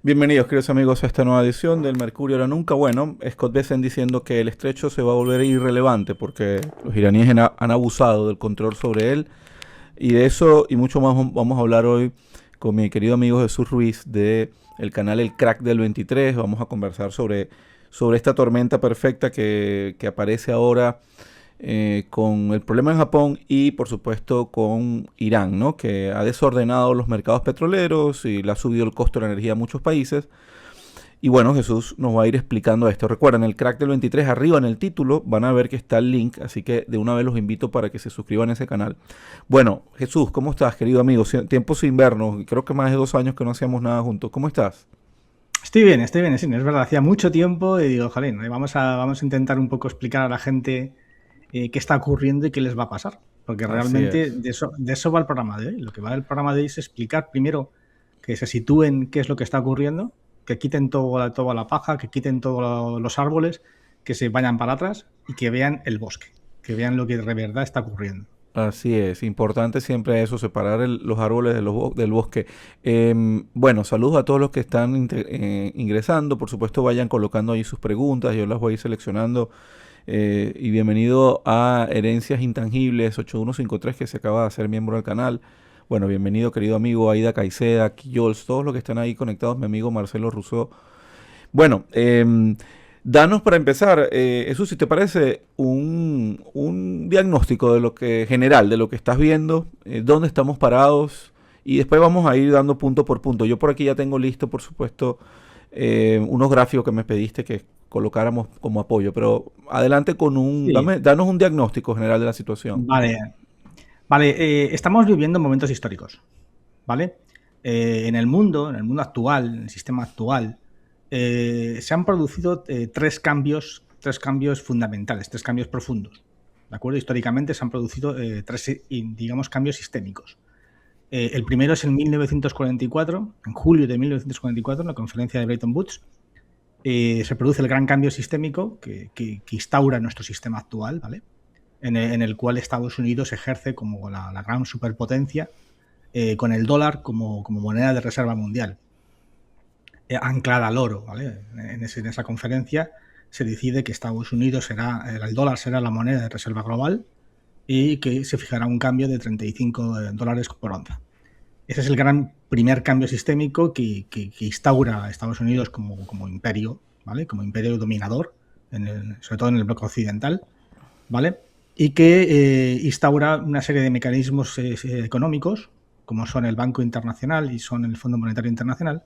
Bienvenidos, queridos amigos, a esta nueva edición del Mercurio ahora nunca. Bueno, Scott Bessent diciendo que el estrecho se va a volver irrelevante porque los iraníes han abusado del control sobre él. Y de eso y mucho más vamos a hablar hoy con mi querido amigo Jesús Ruiz de el canal El Crack del 23. Vamos a conversar sobre esta tormenta perfecta que aparece ahora con el problema en Japón y por supuesto con Irán, ¿no? Que ha desordenado los mercados petroleros y le ha subido el costo de la energía a muchos países. Y bueno, Jesús nos va a ir explicando esto. Recuerden, el crack del 23 arriba en el título van a ver que está el link, así que de una vez los invito para que se suscriban a ese canal. Bueno, Jesús, ¿cómo estás, querido amigo? Tiempo sin vernos, creo que más de 2 años que no hacíamos nada juntos. ¿Cómo estás? Estoy bien, sí, es verdad, hacía mucho tiempo y digo, jolín, vamos a intentar un poco explicar a la gente qué está ocurriendo y qué les va a pasar, porque Así realmente es. de eso va el programa de hoy. Lo que va el programa de hoy es explicar primero que se sitúen qué es lo que está ocurriendo, que quiten toda la paja, que quiten todos los árboles, que se vayan para atrás y que vean el bosque, que vean lo que de verdad está ocurriendo. Así es, importante siempre eso, separar los árboles del bosque. Bueno, saludos a todos los que están ingresando, por supuesto vayan colocando ahí sus preguntas, yo las voy a ir seleccionando. Y bienvenido a Herencias Intangibles 8153 que se acaba de hacer miembro del canal. Bueno, bienvenido querido amigo Aida Caicedo, Kiyols, todos los que están ahí conectados, mi amigo Marcelo Rousseau. Bueno, danos para empezar, eso si te parece, un diagnóstico de lo que general, de lo que estás viendo, dónde estamos parados y después vamos a ir dando punto por punto. Yo por aquí ya tengo listo, por supuesto, unos gráficos que me pediste que colocáramos como apoyo, pero adelante con Sí, danos un diagnóstico general de la situación. vale, vale, estamos viviendo momentos históricos, ¿vale? En el mundo actual, en el sistema actual, se han producido tres cambios fundamentales, tres cambios profundos. ¿De acuerdo? Históricamente se han producido digamos, cambios sistémicos. El primero es en 1944, en julio de 1944, en la conferencia de Bretton Woods, se produce el gran cambio sistémico que instaura nuestro sistema actual, ¿vale? En el cual Estados Unidos ejerce como la gran superpotencia con el dólar como moneda de reserva mundial, anclada al oro. ¿Vale? En esa conferencia se decide que Estados Unidos el dólar será la moneda de reserva global y que se fijará un cambio de 35 dólares por onza. Ese es el gran primer cambio sistémico que instaura a Estados Unidos como imperio, ¿vale? Como imperio dominador, sobre todo en el bloque occidental, ¿vale? Y que instaura una serie de mecanismos económicos, como son el Banco Internacional y son el Fondo Monetario Internacional,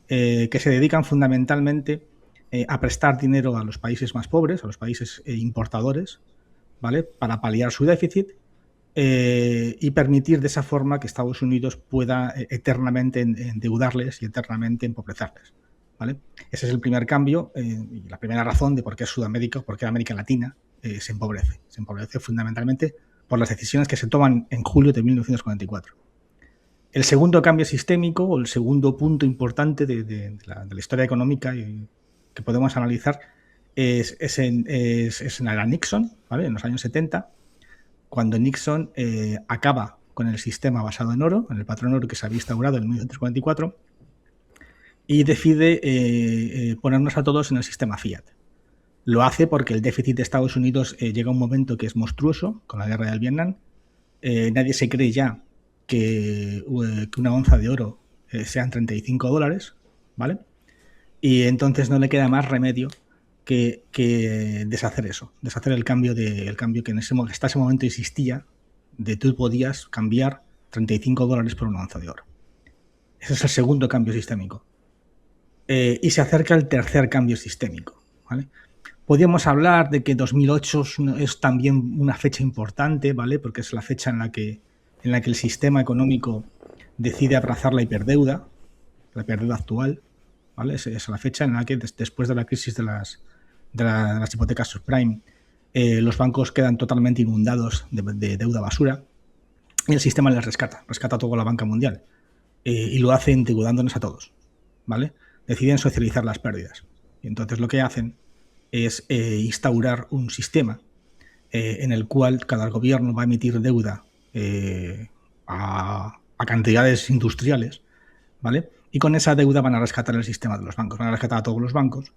que se dedican fundamentalmente a prestar dinero a los países más pobres, a los países importadores, ¿vale? Para paliar su déficit y permitir de esa forma que Estados Unidos pueda eternamente endeudarles y eternamente empobrecerles. ¿Vale? Ese es el primer cambio y la primera razón de por qué Sudamérica, por qué América Latina se empobrece. Se empobrece fundamentalmente por las decisiones que se toman en julio de 1944. El segundo cambio sistémico o el segundo punto importante de la historia económica que podemos analizar es en la era Nixon, ¿vale? En los años 70, cuando Nixon acaba con el sistema basado en oro, en el patrón oro que se había instaurado en 1944, y decide ponernos a todos en el sistema Fiat. Lo hace porque el déficit de Estados Unidos llega a un momento que es monstruoso, con la guerra del Vietnam. Nadie se cree ya que una onza de oro sean 35 dólares, ¿vale? Y entonces no le queda más remedio que deshacer eso, deshacer el cambio que hasta ese momento existía, de tú podías cambiar 35 dólares por una onza de oro. Ese es el segundo cambio sistémico. Y se acerca el tercer cambio sistémico, ¿vale? Podríamos hablar de que 2008 es también una fecha importante, ¿vale? Porque es la fecha en la que el sistema económico decide abrazar la hiperdeuda actual, ¿vale? Es la fecha en la que después de la crisis de las hipotecas subprime, los bancos quedan totalmente inundados de deuda basura y el sistema les rescata toda la banca mundial y lo hace endeudándonos a todos, ¿vale? Deciden socializar las pérdidas y entonces lo que hacen es instaurar un sistema en el cual cada gobierno va a emitir deuda a cantidades industriales, ¿vale? Y con esa deuda van a rescatar el sistema de los bancos, van a rescatar a todos los bancos,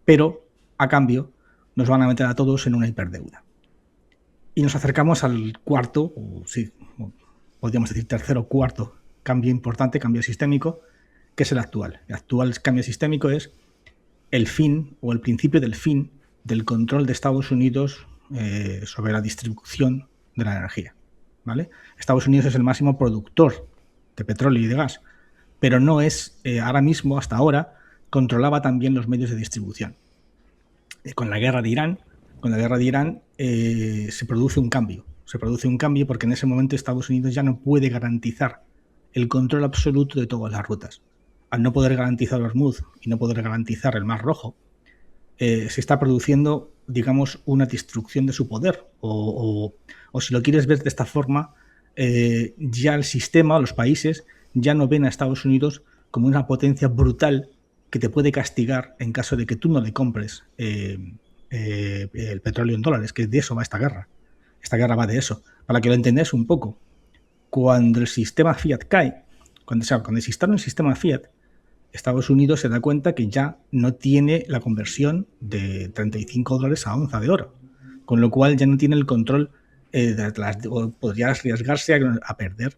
pero a cambio nos van a meter a todos en una hiperdeuda. Y nos acercamos al cuarto, o sí, podríamos decir tercero o cuarto cambio importante, cambio sistémico, que es el actual. El actual cambio sistémico es el fin o el principio del fin del control de Estados Unidos sobre la distribución de la energía, ¿vale? Estados Unidos es el máximo productor de petróleo y de gas, pero no es, ahora mismo, hasta ahora, controlaba también los medios de distribución. Con la guerra de Irán, se produce un cambio. Se produce un cambio porque en ese momento Estados Unidos ya no puede garantizar el control absoluto de todas las rutas. Al no poder garantizar Hormuz y no poder garantizar el Mar Rojo, se está produciendo, digamos, una destrucción de su poder. O si lo quieres ver de esta forma, ya el sistema, los países, ya no ven a Estados Unidos como una potencia brutal que te puede castigar en caso de que tú no le compres el petróleo en dólares, que de eso va esta guerra. Esta guerra va de eso. Para que lo entendáis un poco, cuando el sistema Fiat cae, cuando se instala un sistema Fiat, Estados Unidos se da cuenta que ya no tiene la conversión de 35 dólares a onza de oro, con lo cual ya no tiene el control, podría arriesgarse a perder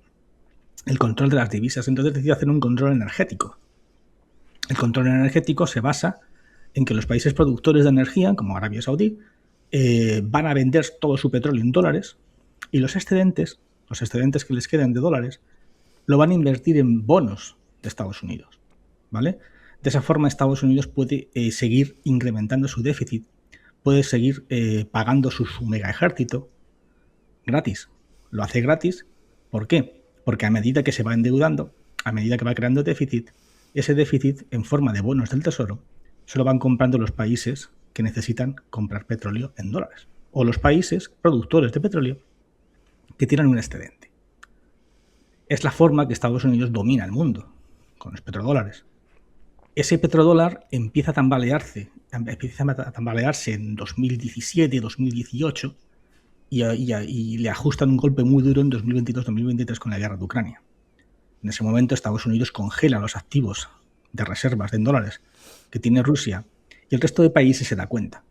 el control de las divisas. Entonces decide hacer un control energético. El control energético se basa en que los países productores de energía, como Arabia Saudí, van a vender todo su petróleo en dólares y los excedentes que les quedan de dólares, lo van a invertir en bonos de Estados Unidos, ¿vale? De esa forma Estados Unidos puede seguir incrementando su déficit, puede seguir pagando su mega ejército gratis. Lo hace gratis, ¿por qué? Porque a medida que se va endeudando, a medida que va creando déficit, ese déficit en forma de bonos del tesoro se lo van comprando los países que necesitan comprar petróleo en dólares, o los países productores de petróleo que tienen un excedente. Es la forma que Estados Unidos domina el mundo, con los petrodólares. Ese petrodólar empieza a tambalearse en 2017, 2018 y le ajustan un golpe muy duro en 2022-2023 con la guerra de Ucrania. En ese momento Estados Unidos congela los activos de reservas en dólares que tiene Rusia y el resto de países se da cuenta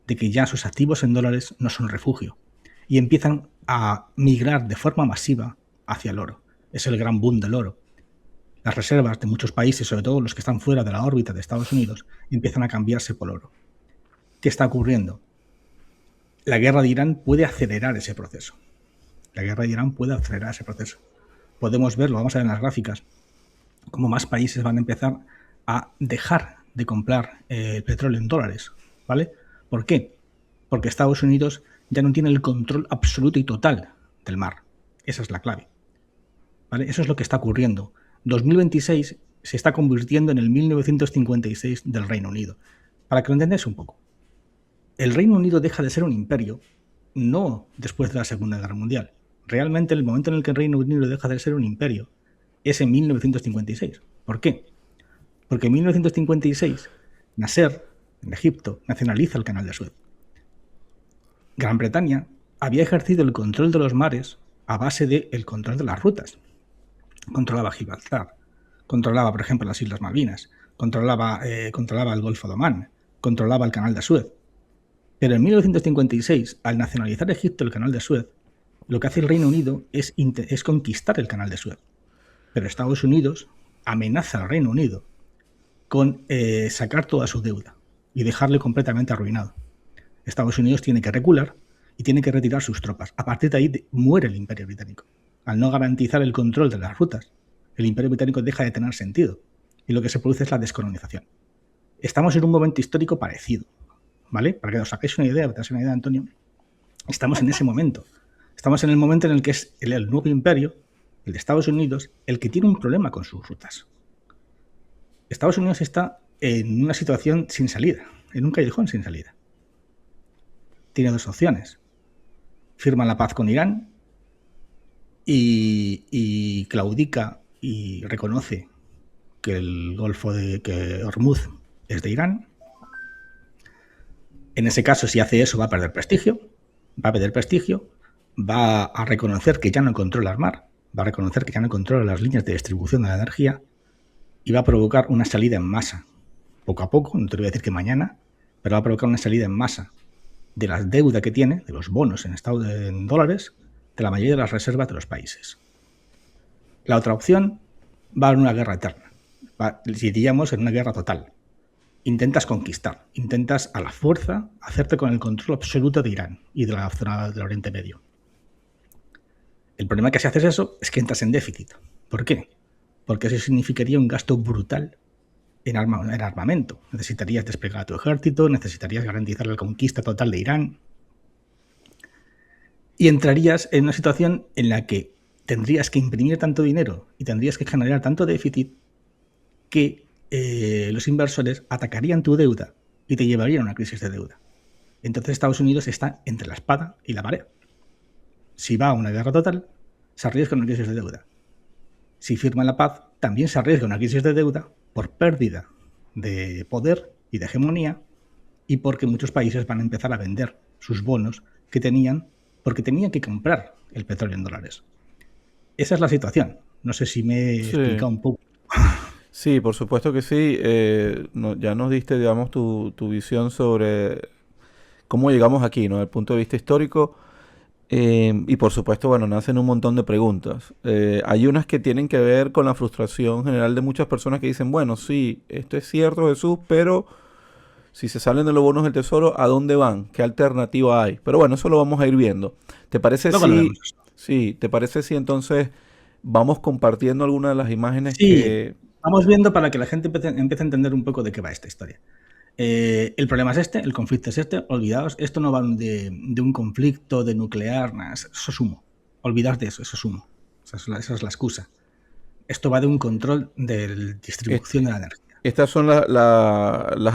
de que ya sus activos en dólares no son refugio y empiezan a migrar de forma masiva hacia el oro. Es el gran boom del oro. Las reservas de muchos países, sobre todo los que están fuera de la órbita de Estados Unidos, empiezan a cambiarse por oro. ¿Qué está ocurriendo? La guerra de Irán puede acelerar ese proceso. Podemos verlo, vamos a ver en las gráficas, cómo más países van a empezar a dejar de comprar el petróleo en dólares, ¿vale? ¿Por qué? Porque Estados Unidos ya no tiene el control absoluto y total del mar. Esa es la clave, ¿vale? Eso es lo que está ocurriendo. 2026 se está convirtiendo en el 1956 del Reino Unido. Para que lo entendáis un poco. El Reino Unido deja de ser un imperio no después de la Segunda Guerra Mundial. Realmente el momento en el que el Reino Unido deja de ser un imperio es en 1956. ¿Por qué? Porque en 1956 Nasser, en Egipto, nacionaliza el Canal de Suez. Gran Bretaña había ejercido el control de los mares a base del control de las rutas. Controlaba Gibraltar, controlaba, por ejemplo, las Islas Malvinas, controlaba el Golfo de Omán, controlaba el Canal de Suez. Pero en 1956, al nacionalizar Egipto el Canal de Suez, lo que hace el Reino Unido es conquistar el Canal de Suez. Pero Estados Unidos amenaza al Reino Unido con sacar toda su deuda y dejarle completamente arruinado. Estados Unidos tiene que recular y tiene que retirar sus tropas. A partir de ahí muere el Imperio Británico. Al no garantizar el control de las rutas, el Imperio Británico deja de tener sentido y lo que se produce es la descolonización. Estamos en un momento histórico parecido, ¿vale? Para que os saquéis una idea, Antonio, estamos en ese momento. Estamos en el momento en el que es el nuevo imperio, el de Estados Unidos, el que tiene un problema con sus rutas. Estados Unidos está en una situación sin salida, en un callejón sin salida. Tiene dos opciones. Firma la paz con Irán y claudica y reconoce que el Golfo que Hormuz es de Irán. En ese caso, si hace eso, va a perder prestigio, va a reconocer que ya no controla el mar, va a reconocer que ya no controla las líneas de distribución de la energía y va a provocar una salida en masa. Poco a poco, no te voy a decir que mañana, pero va a provocar una salida en masa de la deuda que tiene, de los bonos en dólares, de la mayoría de las reservas de los países. La otra opción va a haber una guerra eterna. Iríamos en una guerra total. Intentas conquistar, intentas a la fuerza hacerte con el control absoluto de Irán y de la zona del Oriente Medio. El problema que si haces eso es que entras en déficit. ¿Por qué? Porque eso significaría un gasto brutal en armamento. Necesitarías desplegar a tu ejército, necesitarías garantizar la conquista total de Irán y entrarías en una situación en la que tendrías que imprimir tanto dinero y tendrías que generar tanto déficit que los inversores atacarían tu deuda y te llevarían a una crisis de deuda. Entonces Estados Unidos está entre la espada y la pared. Si va a una guerra total, se arriesga una crisis de deuda. Si firma la paz, también se arriesga una crisis de deuda por pérdida de poder y de hegemonía y porque muchos países van a empezar a vender sus bonos que tenían porque tenían que comprar el petróleo en dólares. Esa es la situación. No sé si me he explicado un poco. Sí, por supuesto que sí. Ya nos diste, digamos, tu visión sobre cómo llegamos aquí, ¿no? Desde el punto de vista histórico. Y por supuesto, bueno, nacen un montón de preguntas. Hay unas que tienen que ver con la frustración general de muchas personas que dicen, bueno, sí, esto es cierto, Jesús, pero si se salen de los bonos del tesoro, ¿a dónde van? ¿Qué alternativa hay? Pero bueno, eso lo vamos a ir viendo. ¿Te parece ¿te parece si entonces vamos compartiendo algunas de las imágenes que... Vamos viendo para que la gente empiece a entender un poco de qué va esta historia. El problema es este, el conflicto es este. Olvidaos, esto no va de un conflicto de nuclear, nada, eso es humo. Olvidaos de eso, eso es humo. Esa es la excusa. Esto va de un control de distribución de la energía. Estas son las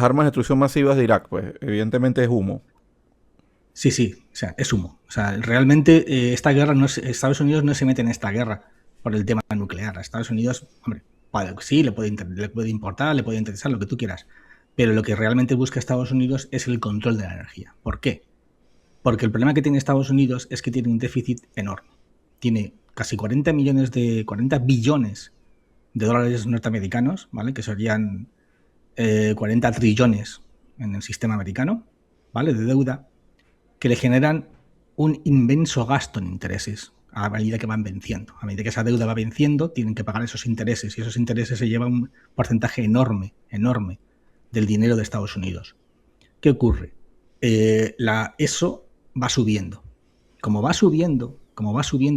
armas de destrucción masivas de Irak, pues evidentemente es humo. Sí, o sea, es humo. O sea, realmente esta guerra, Estados Unidos no se mete en esta guerra por el tema nuclear. A Estados Unidos, hombre, sí, le puede importar, le puede interesar, lo que tú quieras. Pero lo que realmente busca Estados Unidos es el control de la energía. ¿Por qué? Porque el problema que tiene Estados Unidos es que tiene un déficit enorme. Tiene casi 40 billones de dólares norteamericanos, ¿vale? Que serían 40 trillones en el sistema americano, ¿vale? De deuda, que le generan un inmenso gasto en intereses a medida que van venciendo. A medida que esa deuda va venciendo, tienen que pagar esos intereses y esos intereses se llevan un porcentaje enorme del dinero de Estados Unidos. ¿Qué ocurre? Eso va subiendo. Como va subiendo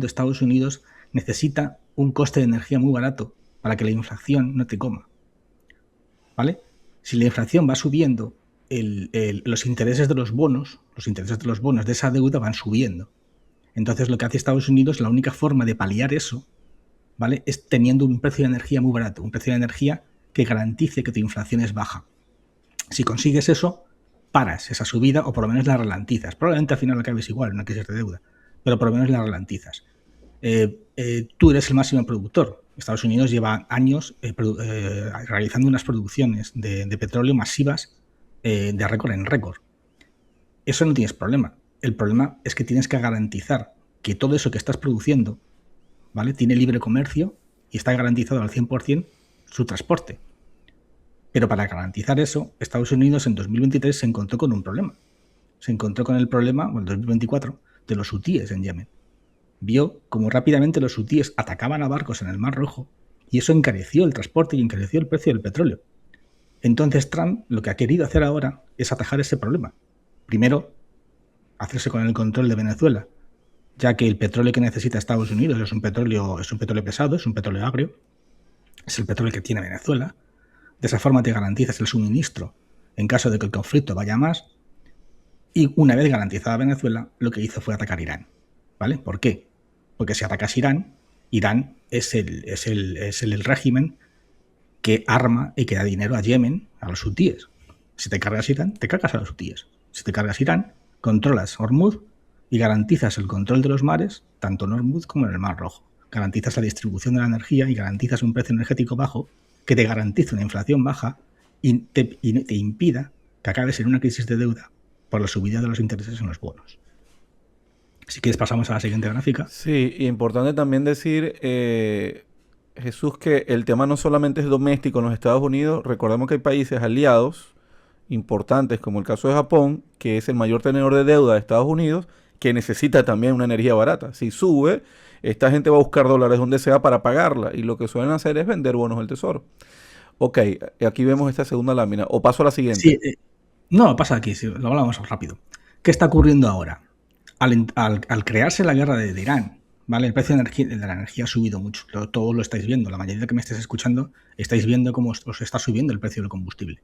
Estados Unidos necesita un coste de energía muy barato para que la inflación no te coma. ¿Vale? Si la inflación va subiendo, los intereses de los bonos de esa deuda van subiendo. Entonces lo que hace Estados Unidos, la única forma de paliar eso, ¿vale? Es teniendo un precio de energía muy barato, un precio de energía que garantice que tu inflación es baja. Si consigues eso, paras esa subida o por lo menos la ralentizas. Probablemente al final acabes igual, una crisis de deuda, pero por lo menos la ralentizas. Tú eres el máximo productor. Estados Unidos lleva años realizando unas producciones de petróleo masivas de récord en récord. Eso no tienes problema. El problema es que tienes que garantizar que todo eso que estás produciendo, ¿vale? Tiene libre comercio y está garantizado al 100% su transporte. Pero para garantizar eso, Estados Unidos en 2023 se encontró con un problema. Se encontró con el problema, en 2024, de los hutíes en Yemen. Vio cómo rápidamente los hutíes atacaban a barcos en el Mar Rojo y eso encareció el transporte y encareció el precio del petróleo. Entonces Trump lo que ha querido hacer ahora es atajar ese problema. Primero, hacerse con el control de Venezuela, ya que el petróleo que necesita Estados Unidos es un petróleo pesado, es un petróleo agrio, es el petróleo que tiene Venezuela. De esa forma te garantizas el suministro en caso de que el conflicto vaya más. Y una vez garantizada Venezuela, lo que hizo fue atacar Irán. ¿Vale? ¿Por qué? Porque si atacas Irán, Irán es el régimen que arma y que da dinero a Yemen, a los hutíes. Si te cargas Irán, te cargas a los hutíes. Si te cargas Irán, controlas Hormuz y garantizas el control de los mares, tanto en Hormuz como en el Mar Rojo. Garantizas la distribución de la energía y garantizas un precio energético bajo que te garantice una inflación baja y te impida que acabes en una crisis de deuda por la subida de los intereses en los bonos. Si quieres pasamos a la siguiente gráfica. Sí, y importante también decir, Jesús, que el tema no solamente es doméstico en los Estados Unidos, recordemos que hay países aliados importantes, como el caso de Japón, que es el mayor tenedor de deuda de Estados Unidos, que necesita también una energía barata. Si sube, esta gente va a buscar dólares donde sea para pagarla, y lo que suelen hacer es vender bonos del tesoro. Ok, aquí vemos esta segunda lámina, o paso a la Sí, siguiente. no, pasa aquí, sí, lo hablamos rápido. ¿Qué está ocurriendo ahora? Al crearse la guerra de Irán, ¿vale? El precio de la energía ha subido mucho. Todo lo estáis viendo. La mayoría de que me estéis escuchando estáis viendo cómo os está subiendo el precio del combustible,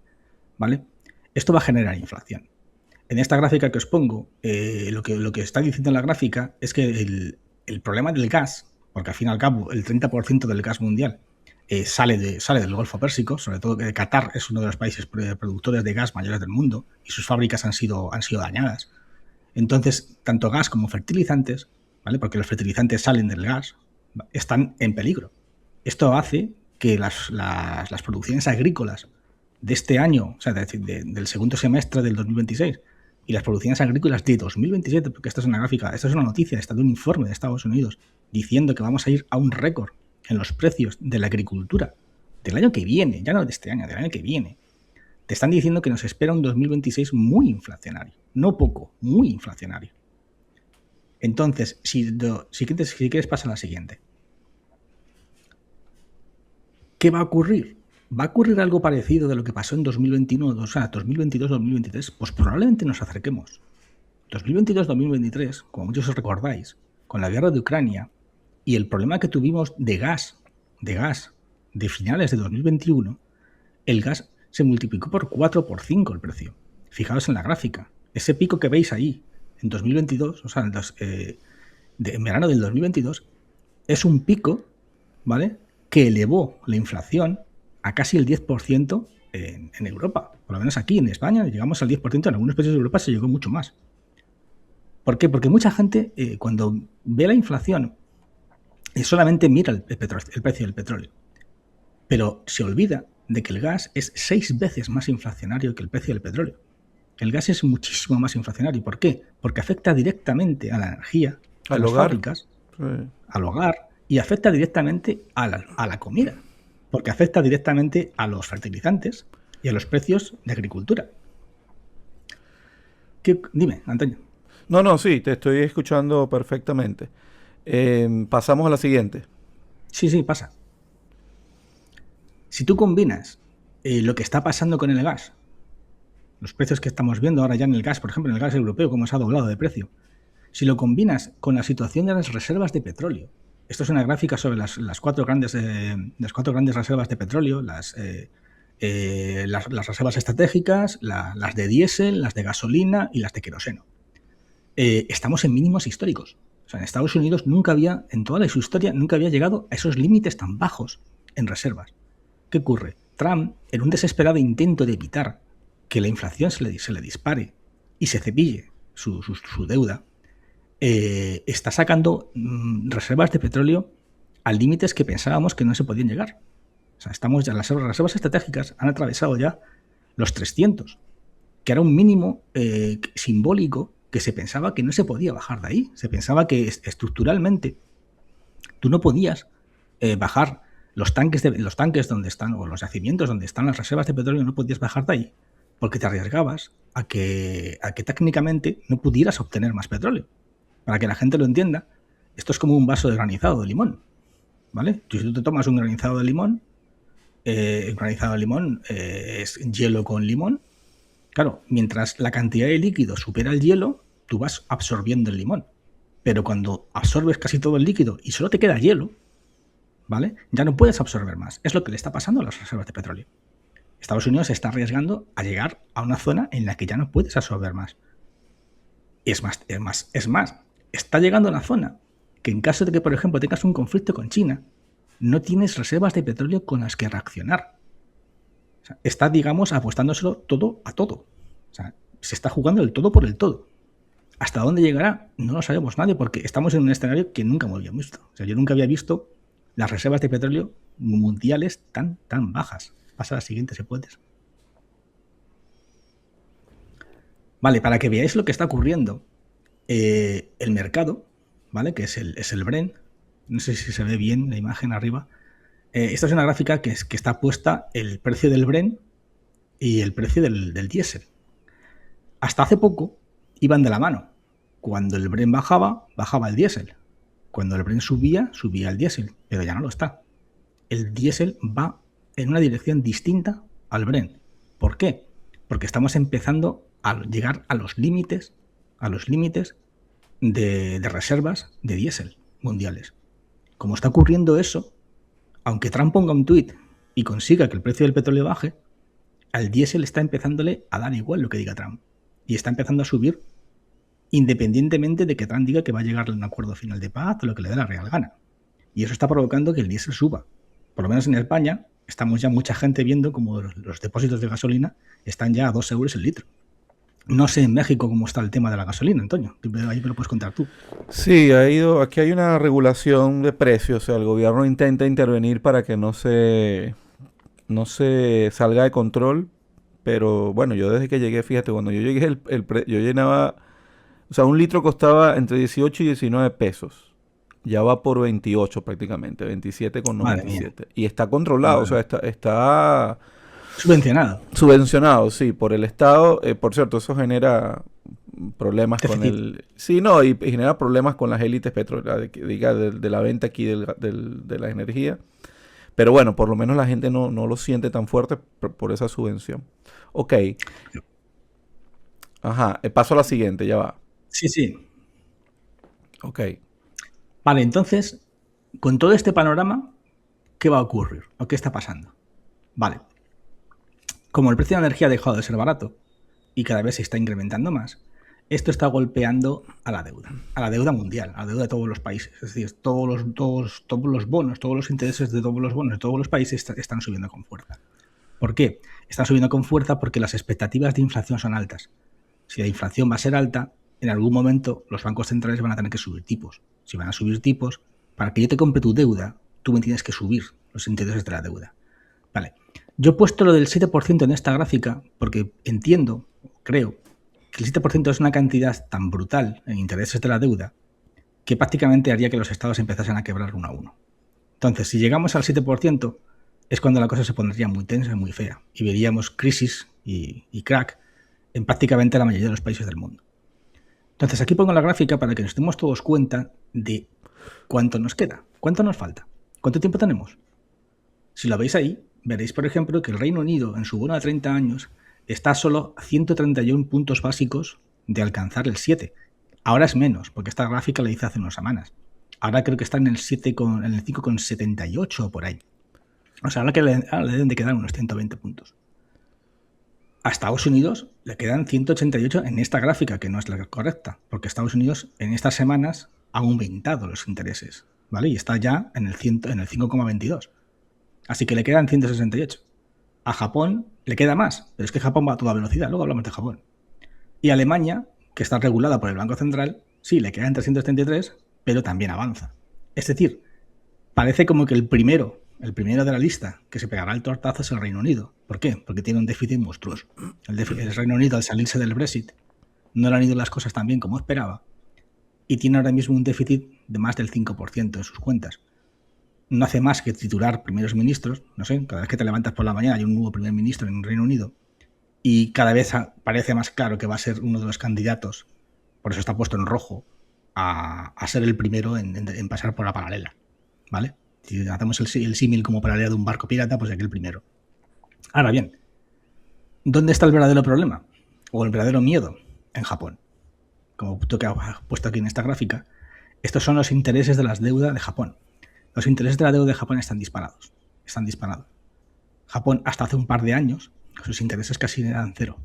¿vale? Esto va a generar inflación. En esta gráfica que os pongo, lo que está diciendo la gráfica es que el problema del gas, porque al fin y al cabo el 30% del gas mundial sale del Golfo Pérsico, sobre todo que Qatar es uno de los países productores de gas mayores del mundo y sus fábricas han sido dañadas. Entonces, tanto gas como fertilizantes, ¿vale? Porque los fertilizantes salen del gas, están en peligro. Esto hace que las producciones agrícolas de este año, o sea, del segundo semestre del 2026, y las producciones agrícolas de 2027, porque esta es una gráfica, esta es una noticia, está de un informe de Estados Unidos diciendo que vamos a ir a un récord en los precios de la agricultura del año que viene, ya no de este año, del año que viene. Te están diciendo que nos espera un 2026 muy inflacionario, no poco, muy inflacionario. Entonces, si quieres pasar a la siguiente. ¿Qué va a ocurrir? ¿Va a ocurrir algo parecido de lo que pasó en 2021, o sea, 2022-2023? Pues probablemente nos acerquemos. 2022-2023, como muchos os recordáis, con la guerra de Ucrania y el problema que tuvimos de gas de finales de 2021, el gas se multiplicó por 4 por 5 el precio. Fijaos en la gráfica. Ese pico que veis ahí en 2022, o sea, en verano del 2022, es un pico, ¿vale?, que elevó la inflación a casi el 10% en Europa. Por lo menos aquí en España llegamos al 10%, en algunos países de Europa se llegó mucho más. ¿Por qué? Porque mucha gente cuando ve la inflación solamente mira el precio del petróleo, pero se olvida de que el gas es 6 veces más inflacionario que el precio del petróleo. El gas es muchísimo más inflacionario. ¿Por qué? Porque afecta directamente a la energía, a Al las hogar. fábricas, Sí. al hogar, y afecta directamente a la comida, porque afecta directamente a los fertilizantes y a los precios de agricultura. Dime, Antonio. No, no, sí, te estoy escuchando perfectamente. Pasamos a la siguiente. Sí, pasa. Si tú combinas lo que está pasando con el gas, los precios que estamos viendo ahora ya en el gas, por ejemplo, en el gas europeo, cómo se ha doblado de precio, si lo combinas con la situación de las reservas de petróleo, esto es una gráfica sobre las cuatro grandes reservas de petróleo, las reservas estratégicas, las de diésel, las de gasolina y las de queroseno. Estamos en mínimos históricos. O sea, en Estados Unidos en toda su historia, nunca había llegado a esos límites tan bajos en reservas. ¿Qué ocurre? Trump, en un desesperado intento de evitar que la inflación se le dispare y se cepille su deuda, está sacando reservas de petróleo a límites que pensábamos que no se podían llegar. O sea, las reservas estratégicas han atravesado ya los 300, que era un mínimo simbólico que se pensaba que no se podía bajar de ahí. Se pensaba que estructuralmente tú no podías bajar los tanques donde están, o los yacimientos donde están las reservas de petróleo, no podías bajar de ahí porque te arriesgabas a que técnicamente no pudieras obtener más petróleo. Para que la gente lo entienda, esto es como un vaso de granizado de limón, ¿vale? Si tú te tomas un granizado de limón, es hielo con limón. Claro, mientras la cantidad de líquido supera el hielo, tú vas absorbiendo el limón. Pero cuando absorbes casi todo el líquido y solo te queda hielo, ¿vale?, ya no puedes absorber más. Es lo que le está pasando a las reservas de petróleo. Estados Unidos se está arriesgando a llegar a una zona en la que ya no puedes absorber más. Es más, está llegando a una zona que en caso de que, por ejemplo, tengas un conflicto con China, no tienes reservas de petróleo con las que reaccionar. O sea, está, digamos, apostándoselo todo a todo. O sea, se está jugando el todo por el todo. ¿Hasta dónde llegará? No lo sabemos nadie, porque estamos en un escenario que nunca me había visto. O sea, yo nunca había visto las reservas de petróleo mundiales tan bajas. Pasa a la siguiente, si puedes. Vale, para que veáis lo que está ocurriendo, el mercado, ¿vale? Que es el Bren. No sé si se ve bien la imagen arriba. Esta es una gráfica que está puesta el precio del Bren y el precio del diésel. Hasta hace poco iban de la mano. Cuando el Bren bajaba, bajaba el diésel. Cuando el Bren subía, subía el diésel. Pero ya no lo está. El diésel va en una dirección distinta al Bren. ¿Por qué? Porque estamos empezando a llegar a los límites de reservas de diésel mundiales. Como está ocurriendo eso, aunque Trump ponga un tuit y consiga que el precio del petróleo baje, al diésel está empezándole a dar igual lo que diga Trump. Y está empezando a subir independientemente de que Trump diga que va a llegar a un acuerdo final de paz o lo que le dé la real gana. Y eso está provocando que el diésel suba. Por lo menos en España estamos ya mucha gente viendo como los depósitos de gasolina están ya a 2 euros el litro. No sé en México cómo está el tema de la gasolina, Antonio. Ahí me lo puedes contar tú. Sí, aquí hay una regulación de precios, o sea, el gobierno intenta intervenir para que no se salga de control, pero bueno, yo desde que llegué, fíjate, cuando yo llegué, yo llenaba, o sea, un litro costaba entre 18 y 19 pesos, ya va por 28 prácticamente, Madre mía. 27,97, y está controlado, o Madre sea, mía. está Subvencionado. subvencionado, sí, por el Estado. Por cierto, eso genera problemas con Déficit. el... Sí, no, y genera problemas con las élites petroleras, de la venta aquí de la energía. Pero bueno, por lo menos la gente no lo siente tan fuerte por esa subvención. Ok. Ajá, paso a la siguiente, ya va. Sí, sí. Ok. Vale, entonces, con todo este panorama, ¿qué va a ocurrir? ¿O qué está pasando? Vale. Como el precio de la energía ha dejado de ser barato y cada vez se está incrementando más, esto está golpeando a la deuda mundial, a la deuda de todos los países. Es decir, todos los bonos, todos los intereses de todos los bonos de todos los países están subiendo con fuerza. ¿Por qué? Están subiendo con fuerza porque las expectativas de inflación son altas. Si la inflación va a ser alta, en algún momento los bancos centrales van a tener que subir tipos. Si van a subir tipos, para que yo te compre tu deuda, tú me tienes que subir los intereses de la deuda. Vale. Yo he puesto lo del 7% en esta gráfica porque entiendo, creo, que el 7% es una cantidad tan brutal en intereses de la deuda que prácticamente haría que los estados empezasen a quebrar uno a uno. Entonces, si llegamos al 7%, es cuando la cosa se pondría muy tensa y muy fea. Y veríamos crisis y crack en prácticamente la mayoría de los países del mundo. Entonces, aquí pongo la gráfica para que nos demos todos cuenta de cuánto nos queda, cuánto nos falta, cuánto tiempo tenemos. Si lo veis ahí, veréis, por ejemplo, que el Reino Unido, en su bono de 30 años, está solo a 131 puntos básicos de alcanzar el 7. Ahora es menos, porque esta gráfica la hice hace unas semanas. Ahora creo que está en el 5,78 o por ahí. O sea, ahora le deben de quedar unos 120 puntos. A Estados Unidos le quedan 188 en esta gráfica, que no es la correcta, porque Estados Unidos en estas semanas ha aumentado los intereses, ¿vale? Y está ya en el 5,22. Así que le quedan 168. A Japón le queda más, pero es que Japón va a toda velocidad, luego hablamos de Japón. Y Alemania, que está regulada por el Banco Central, sí, le quedan 333, pero también avanza. Es decir, parece como que el primero de la lista que se pegará el tortazo es el Reino Unido. ¿Por qué? Porque tiene un déficit monstruoso. El Reino Unido, al salirse del Brexit, no le han ido las cosas tan bien como esperaba y tiene ahora mismo un déficit de más del 5% en sus cuentas. No hace más que titular primeros ministros, no sé, cada vez que te levantas por la mañana hay un nuevo primer ministro en el Reino Unido y cada vez parece más claro que va a ser uno de los candidatos, por eso está puesto en rojo, a ser el primero en pasar por la paralela, ¿vale? Si hacemos el símil como paralela de un barco pirata, pues aquí el primero. Ahora bien, ¿dónde está el verdadero problema? O el verdadero miedo en Japón. Como tú que has puesto aquí en esta gráfica, estos son los intereses de las deudas de Japón. Los intereses de la deuda de Japón están disparados. Japón, hasta hace un par de años, sus intereses casi eran cero.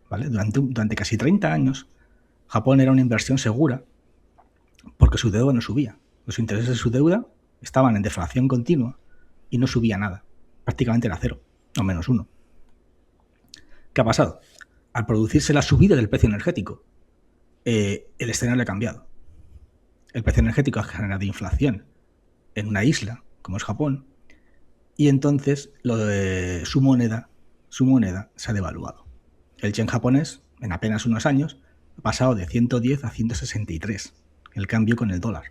¿Vale? Durante casi 30 años, Japón era una inversión segura porque su deuda no subía. Los intereses de su deuda estaban en deflación continua y no subía nada. Prácticamente era cero, o menos uno. ¿Qué ha pasado? Al producirse la subida del precio energético, el escenario ha cambiado. El precio energético ha generado inflación en una isla, como es Japón, y entonces su moneda se ha devaluado. El yen japonés, en apenas unos años, ha pasado de 110 a 163 el cambio con el dólar.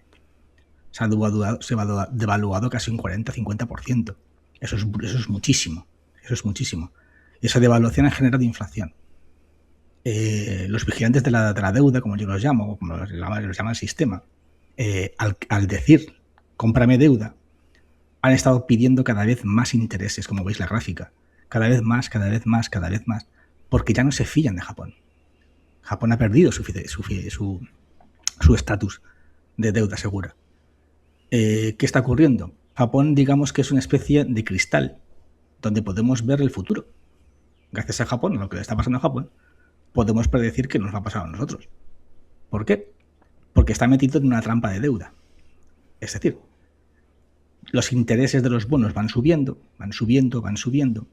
Se ha devaluado casi un 40-50%. Eso es muchísimo. Eso es muchísimo. Esa devaluación ha generado inflación. Los vigilantes de la deuda, como yo los llamo, o como los llama el sistema, al decir cómprame deuda, han estado pidiendo cada vez más intereses, como veis la gráfica. Cada vez más, cada vez más, cada vez más. Porque ya no se fían de Japón. Japón ha perdido su estatus de deuda segura. ¿Qué está ocurriendo? Japón, digamos que es una especie de cristal donde podemos ver el futuro. Gracias a Japón, a lo que le está pasando a Japón, podemos predecir qué nos va a pasar a nosotros. ¿Por qué? Porque está metido en una trampa de deuda. Es decir, los intereses de los bonos van subiendo, van subiendo, van subiendo.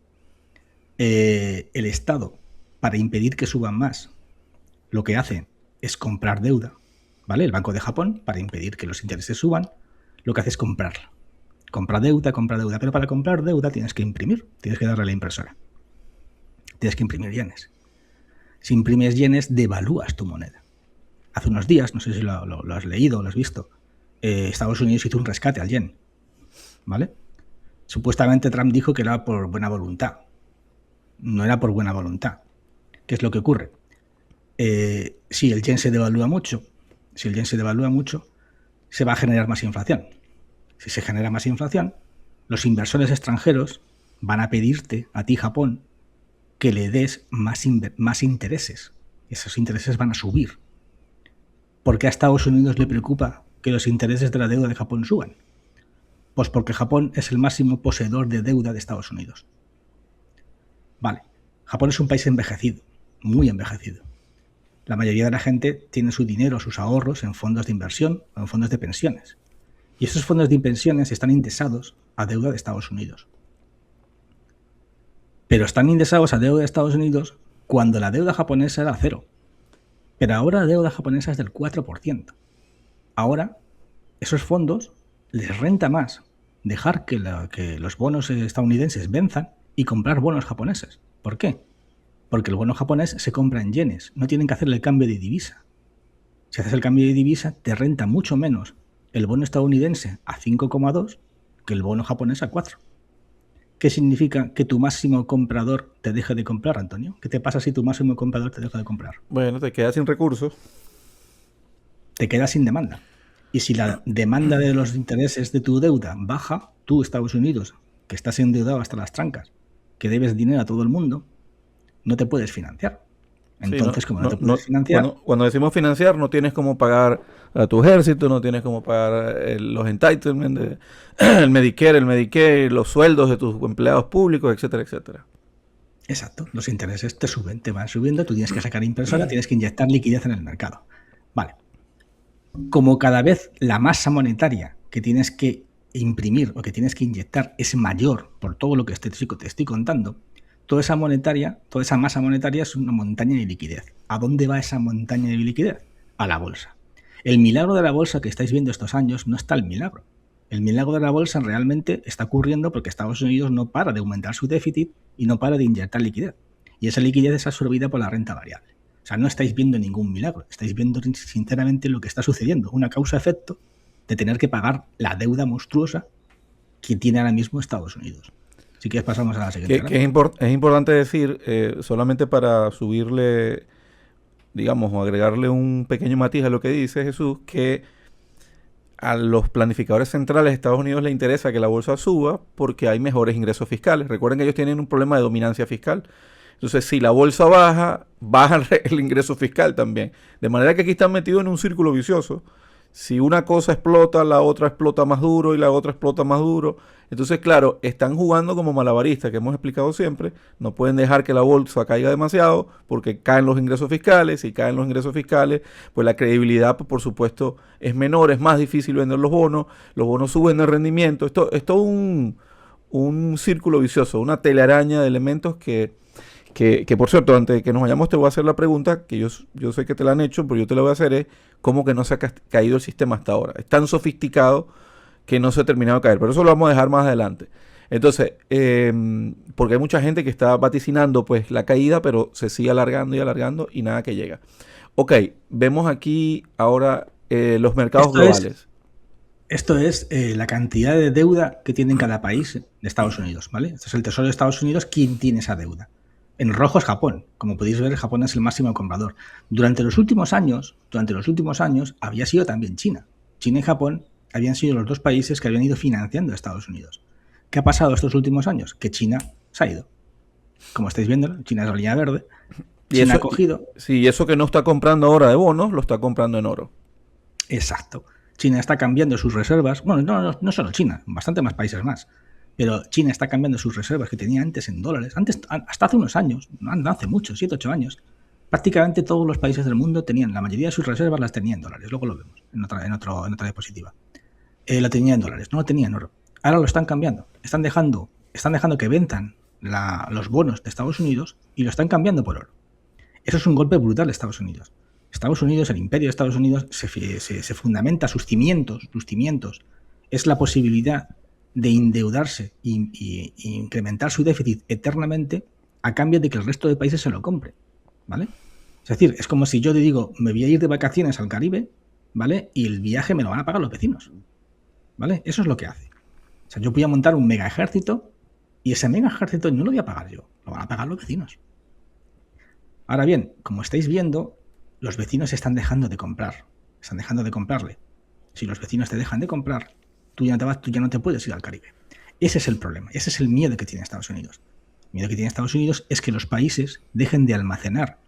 El Estado, para impedir que suban más, lo que hace es comprar deuda, ¿vale? El Banco de Japón, para impedir que los intereses suban, lo que hace es comprarla. Compra deuda, pero para comprar deuda tienes que imprimir, tienes que darle a la impresora. Tienes que imprimir yenes. Si imprimes yenes, devalúas tu moneda. Hace unos días, no sé si lo has leído o lo has visto, Estados Unidos hizo un rescate al yen, ¿vale? Supuestamente Trump dijo que era por buena voluntad. No era por buena voluntad. ¿Qué es lo que ocurre? Si el yen se devalúa mucho, se va a generar más inflación. Si se genera más inflación, los inversores extranjeros van a pedirte a ti, Japón, que le des más intereses. Esos intereses van a subir. ¿Por qué a Estados Unidos le preocupa que los intereses de la deuda de Japón suban? Pues porque Japón es el máximo poseedor de deuda de Estados Unidos. Vale, Japón es un país envejecido, muy envejecido. La mayoría de la gente tiene su dinero, sus ahorros en fondos de inversión o en fondos de pensiones. Y esos fondos de pensiones están indexados a deuda de Estados Unidos. Pero están indexados a deuda de Estados Unidos cuando la deuda japonesa era 0. Pero ahora la deuda japonesa es del 4%. Ahora, esos fondos les renta más dejar que los bonos estadounidenses venzan y comprar bonos japoneses. ¿Por qué? Porque el bono japonés se compra en yenes. No tienen que hacer el cambio de divisa. Si haces el cambio de divisa, te renta mucho menos el bono estadounidense a 5,2 que el bono japonés a 4. ¿Qué significa que tu máximo comprador te deje de comprar, Antonio? ¿Qué te pasa si tu máximo comprador te deja de comprar? Bueno, te quedas sin recursos. Te quedas sin demanda. Y si la demanda de los intereses de tu deuda baja, tú, Estados Unidos, que estás endeudado hasta las trancas, que debes dinero a todo el mundo, no te puedes financiar. Entonces, sí, como no te puedes financiar... Cuando decimos financiar, no tienes cómo pagar a tu ejército, no tienes cómo pagar los entitlements, el Medicare, el Medicaid, los sueldos de tus empleados públicos, etcétera, etcétera. Exacto. Los intereses te suben, te van subiendo, tú tienes que sacar impresora, tienes que inyectar liquidez en el mercado. Vale. Como cada vez la masa monetaria que tienes que imprimir o que tienes que inyectar es mayor por todo lo que te estoy contando, toda esa masa monetaria es una montaña de liquidez. ¿A dónde va esa montaña de liquidez? A la bolsa. El milagro de la bolsa que estáis viendo estos años no está el milagro. El milagro de la bolsa realmente está ocurriendo porque Estados Unidos no para de aumentar su déficit y no para de inyectar liquidez. Y esa liquidez es absorbida por la renta variable. O sea, no estáis viendo ningún milagro. Estáis viendo sinceramente lo que está sucediendo. Una causa-efecto de tener que pagar la deuda monstruosa que tiene ahora mismo Estados Unidos. Si quieres pasamos a la siguiente. Es importante decir, solamente para subirle, digamos, o agregarle un pequeño matiz a lo que dice Jesús, que a los planificadores centrales de Estados Unidos les interesa que la bolsa suba porque hay mejores ingresos fiscales. Recuerden que ellos tienen un problema de dominancia fiscal. Entonces, si la bolsa baja, baja el ingreso fiscal también. De manera que aquí están metidos en un círculo vicioso. Si una cosa explota, la otra explota más duro y la otra explota más duro. Entonces, claro, están jugando como malabaristas, que hemos explicado siempre. No pueden dejar que la bolsa caiga demasiado porque caen los ingresos fiscales. Si caen los ingresos fiscales, pues la credibilidad, por supuesto, es menor. Es más difícil vender los bonos. Los bonos suben de rendimiento. Esto es todo un círculo vicioso, una telaraña de elementos que por cierto, antes de que nos vayamos te voy a hacer la pregunta, que yo sé que te la han hecho, pero yo te la voy a hacer, es ¿cómo que no se ha caído el sistema hasta ahora? Es tan sofisticado que no se ha terminado de caer, pero eso lo vamos a dejar más adelante. Entonces, porque hay mucha gente que está vaticinando pues la caída, pero se sigue alargando y alargando y nada que llega. Ok, vemos aquí ahora los mercados Esto es, globales. esto es la cantidad de deuda que tiene cada país de Estados Unidos, ¿vale? Esto es el Tesoro de Estados Unidos, ¿quién tiene esa deuda? En rojo es Japón. Como podéis ver, Japón es el máximo comprador. Durante los últimos años, había sido también China. China y Japón habían sido los dos países que habían ido financiando a Estados Unidos. ¿Qué ha pasado estos últimos años? Que China se ha ido. Como estáis viendo, China es la línea verde. Y China eso, ha cogido. sí, eso que no está comprando ahora de bonos, lo está comprando en oro. Exacto. China está cambiando sus reservas. Bueno, no solo China, bastante más países más. Pero China está cambiando sus reservas que tenía antes en dólares. Antes, hasta hace unos años, no hace mucho, 7, 8 años, prácticamente todos los países del mundo tenían, la mayoría de sus reservas las tenían en dólares. Luego lo vemos en otra diapositiva. Lo tenía en dólares, no lo tenía en oro. Ahora lo están cambiando. Están dejando que vendan los bonos de Estados Unidos y lo están cambiando por oro. Eso es un golpe brutal de Estados Unidos. Estados Unidos, el imperio de Estados Unidos, se fundamenta, sus cimientos, es la posibilidad de endeudarse e incrementar su déficit eternamente a cambio de que el resto de países se lo compre, ¿vale? Es decir, es como si yo te digo, me voy a ir de vacaciones al Caribe, ¿vale? Y el viaje me lo van a pagar los vecinos, ¿vale? Eso es lo que hace. O sea, yo voy a montar un mega ejército y ese mega ejército no lo voy a pagar yo, lo van a pagar los vecinos. Ahora bien, como estáis viendo, los vecinos están dejando de comprar, están dejando de comprarle. Si los vecinos te dejan de comprar, tú ya no te puedes ir al Caribe. Ese es el problema, ese es el miedo que tiene Estados Unidos. El miedo que tiene Estados Unidos es que los países dejen de almacenar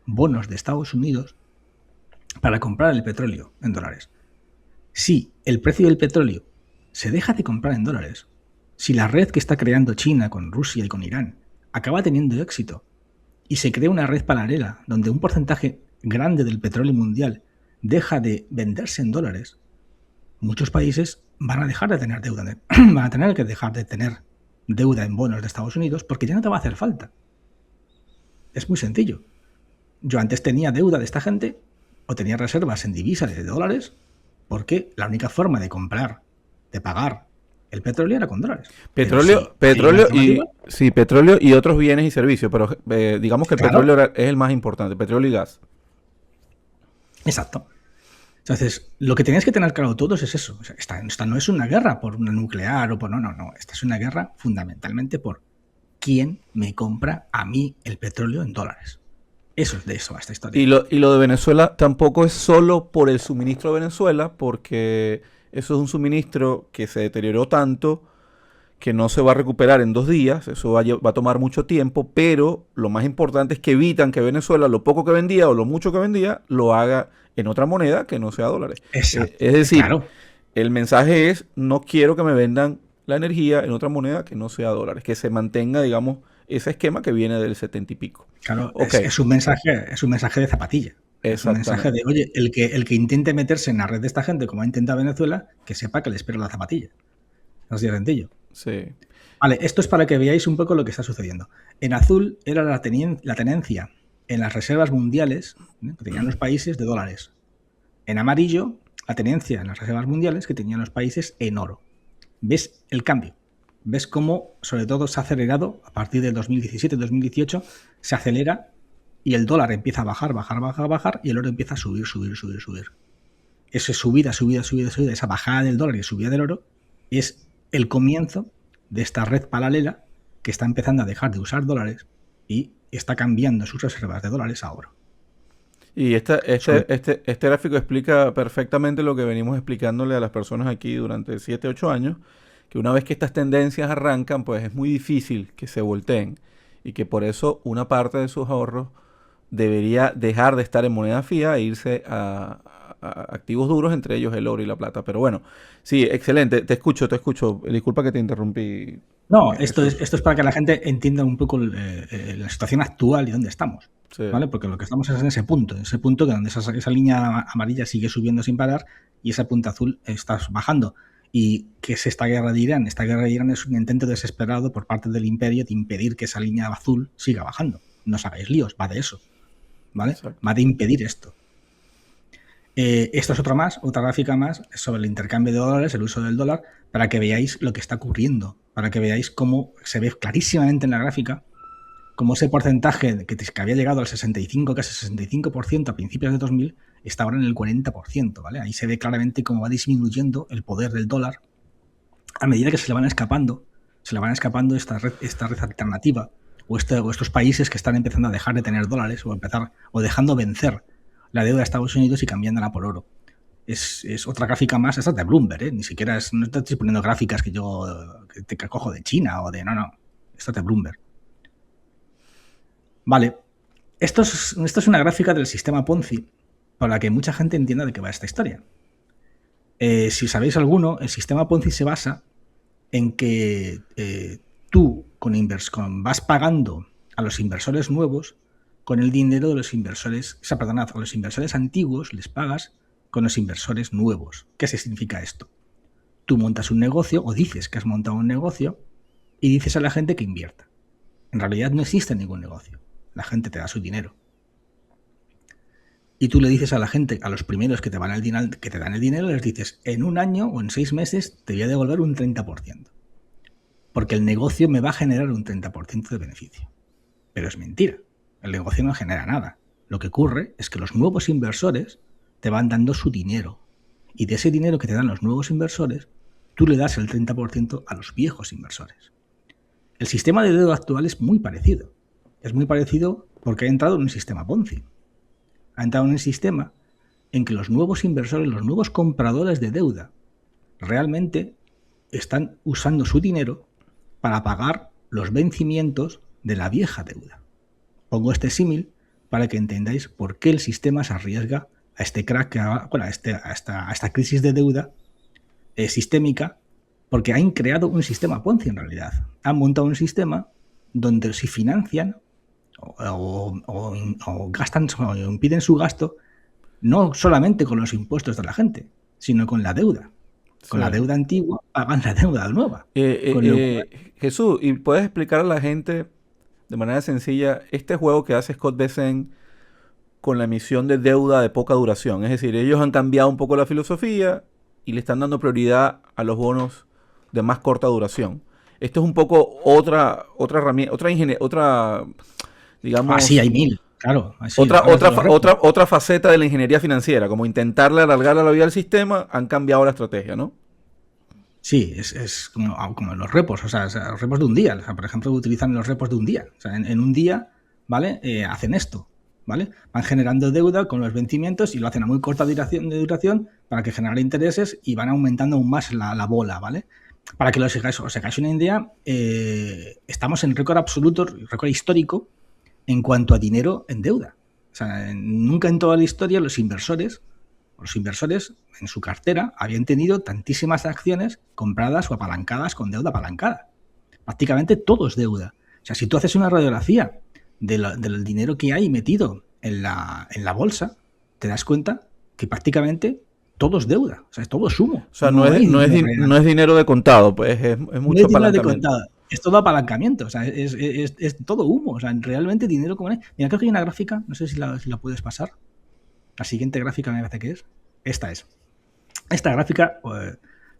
bonos de Estados Unidos para comprar el petróleo en dólares. Si el precio del petróleo se deja de comprar en dólares, si la red que está creando China con Rusia y con Irán acaba teniendo éxito y se crea una red paralela donde un porcentaje grande del petróleo mundial deja de venderse en dólares, muchos países van a dejar de tener deuda, van a tener que dejar de tener deuda en bonos de Estados Unidos porque ya no te va a hacer falta. Es muy sencillo. Yo antes tenía deuda de esta gente o tenía reservas en divisas de dólares porque la única forma de comprar, de pagar el petróleo era con dólares. Petróleo, petróleo y otros bienes y servicios, pero digamos que el petróleo es el más importante, petróleo y gas. Exacto. Entonces, lo que tenéis que tener claro todos es eso. O sea, esta no es una guerra por una nuclear o por... No. Esta es una guerra fundamentalmente por quién me compra a mí el petróleo en dólares. De eso va esta historia. Y lo de Venezuela tampoco es solo por el suministro de Venezuela, porque eso es un suministro que se deterioró tanto que no se va a recuperar en 2 días, eso va a tomar mucho tiempo, pero lo más importante es que evitan que Venezuela lo poco que vendía o lo mucho que vendía lo haga en otra moneda que no sea dólares. Es decir, claro, el mensaje es, no quiero que me vendan la energía en otra moneda que no sea dólares, que se mantenga, digamos, ese esquema que viene del 70 y pico. Claro, okay. es un mensaje de zapatilla. Es un mensaje de, oye, el que intente meterse en la red de esta gente, como ha intentado Venezuela, que sepa que le espera la zapatilla. Así de sencillo. Sí. Vale, esto es para que veáis un poco lo que está sucediendo. En azul era la tenencia en las reservas mundiales que tenían los países de dólares. En amarillo, la tenencia en las reservas mundiales que tenían los países en oro. ¿Ves el cambio? ¿Ves cómo, sobre todo, se ha acelerado a partir del 2017-2018? Se acelera y el dólar empieza a bajar y el oro empieza a subir. Esa subida, esa bajada del dólar y subida del oro es el comienzo de esta red paralela que está empezando a dejar de usar dólares y está cambiando sus reservas de dólares a oro. Y este gráfico explica perfectamente lo que venimos explicándole a las personas aquí durante 7, 8 años, que una vez que estas tendencias arrancan, pues es muy difícil que se volteen y que por eso una parte de sus ahorros debería dejar de estar en moneda fía e irse a activos duros, entre ellos el oro y la plata. Pero bueno, sí, excelente, te escucho. Disculpa que te interrumpí. No, esto es para que la gente entienda un poco la situación actual y dónde estamos. Sí. ¿Vale? Porque lo que estamos es en ese punto que donde esa línea amarilla sigue subiendo sin parar y esa punta azul está bajando. ¿Y qué es esta guerra de Irán? Esta guerra de Irán es un intento desesperado por parte del imperio de impedir que esa línea azul siga bajando. No os hagáis líos, va de eso. ¿Vale? Exacto. Va de impedir esto. Esto es otra gráfica más sobre el intercambio de dólares, el uso del dólar, para que veáis lo que está ocurriendo, para que veáis cómo se ve clarísimamente en la gráfica como ese porcentaje que había llegado al 65, casi 65% a principios de 2000, está ahora en el 40%, ¿vale? Ahí se ve claramente cómo va disminuyendo el poder del dólar a medida que se le van escapando esta red alternativa o estos países que están empezando a dejar de tener dólares o dejando vencer la deuda de Estados Unidos y cambiándola por oro. Es otra gráfica más, esta es de Bloomberg, ¿eh? Ni siquiera no estoy poniendo gráficas que te cojo de China o de... No, esta es de Bloomberg. Vale, esto es una gráfica del sistema Ponzi para que mucha gente entienda de qué va esta historia. Si sabéis alguno, el sistema Ponzi se basa en que tú vas pagando a los inversores nuevos con el dinero de los inversores, a los inversores antiguos les pagas con los inversores nuevos. ¿Qué significa esto? Tú montas un negocio o dices que has montado un negocio y dices a la gente que invierta. En realidad no existe ningún negocio. La gente te da su dinero. Y tú le dices a la gente, a los primeros que te dan el dinero, les dices, en un año o en 6 meses te voy a devolver un 30%. Porque el negocio me va a generar un 30% de beneficio. Pero es mentira. El negocio no genera nada. Lo que ocurre es que los nuevos inversores te van dando su dinero. Y de ese dinero que te dan los nuevos inversores, tú le das el 30% a los viejos inversores. El sistema de deuda actual es muy parecido. Es muy parecido porque ha entrado en un sistema Ponzi. Ha entrado en un sistema en que los nuevos inversores, los nuevos compradores de deuda, realmente están usando su dinero para pagar los vencimientos de la vieja deuda. Pongo este símil para que entendáis por qué el sistema se arriesga a este crack, a esta crisis de deuda sistémica, porque han creado un sistema Ponzi en realidad. Han montado un sistema donde si financian o gastan o impiden su gasto no solamente con los impuestos de la gente, sino con la deuda. Con la deuda antigua pagan la deuda nueva. Jesús, ¿y puedes explicar a la gente de manera sencilla este juego que hace Scott Bessent con la emisión de deuda de poca duración? Es decir, ellos han cambiado un poco la filosofía y le están dando prioridad a los bonos de más corta duración. Esto es un poco otra herramienta, digamos... Sí, hay mil, claro. Otra faceta de la ingeniería financiera, como intentarle alargar la vida al sistema, han cambiado la estrategia, ¿no? Sí, es como los repos, los repos de un día. Por ejemplo, utilizan los repos de un día. En un día, ¿vale? Hacen esto, ¿vale? Van generando deuda con los vencimientos y lo hacen a muy corta duración para que genere intereses y van aumentando aún más la bola, ¿vale? Para que os hagáis una idea, estamos en récord absoluto, récord histórico en cuanto a dinero en deuda. Nunca en toda la historia los inversores en su cartera habían tenido tantísimas acciones compradas o apalancadas con deuda apalancada. Prácticamente todo es deuda. Si tú haces una radiografía del dinero que hay metido en la bolsa, te das cuenta que prácticamente todo es deuda, es todo sumo. No es dinero de contado, pues es mucho apalancamiento. Es todo apalancamiento, es todo humo, realmente dinero como es. Mira, creo que hay una gráfica, no sé si la puedes pasar. La siguiente gráfica me parece que es. Esta es. Esta gráfica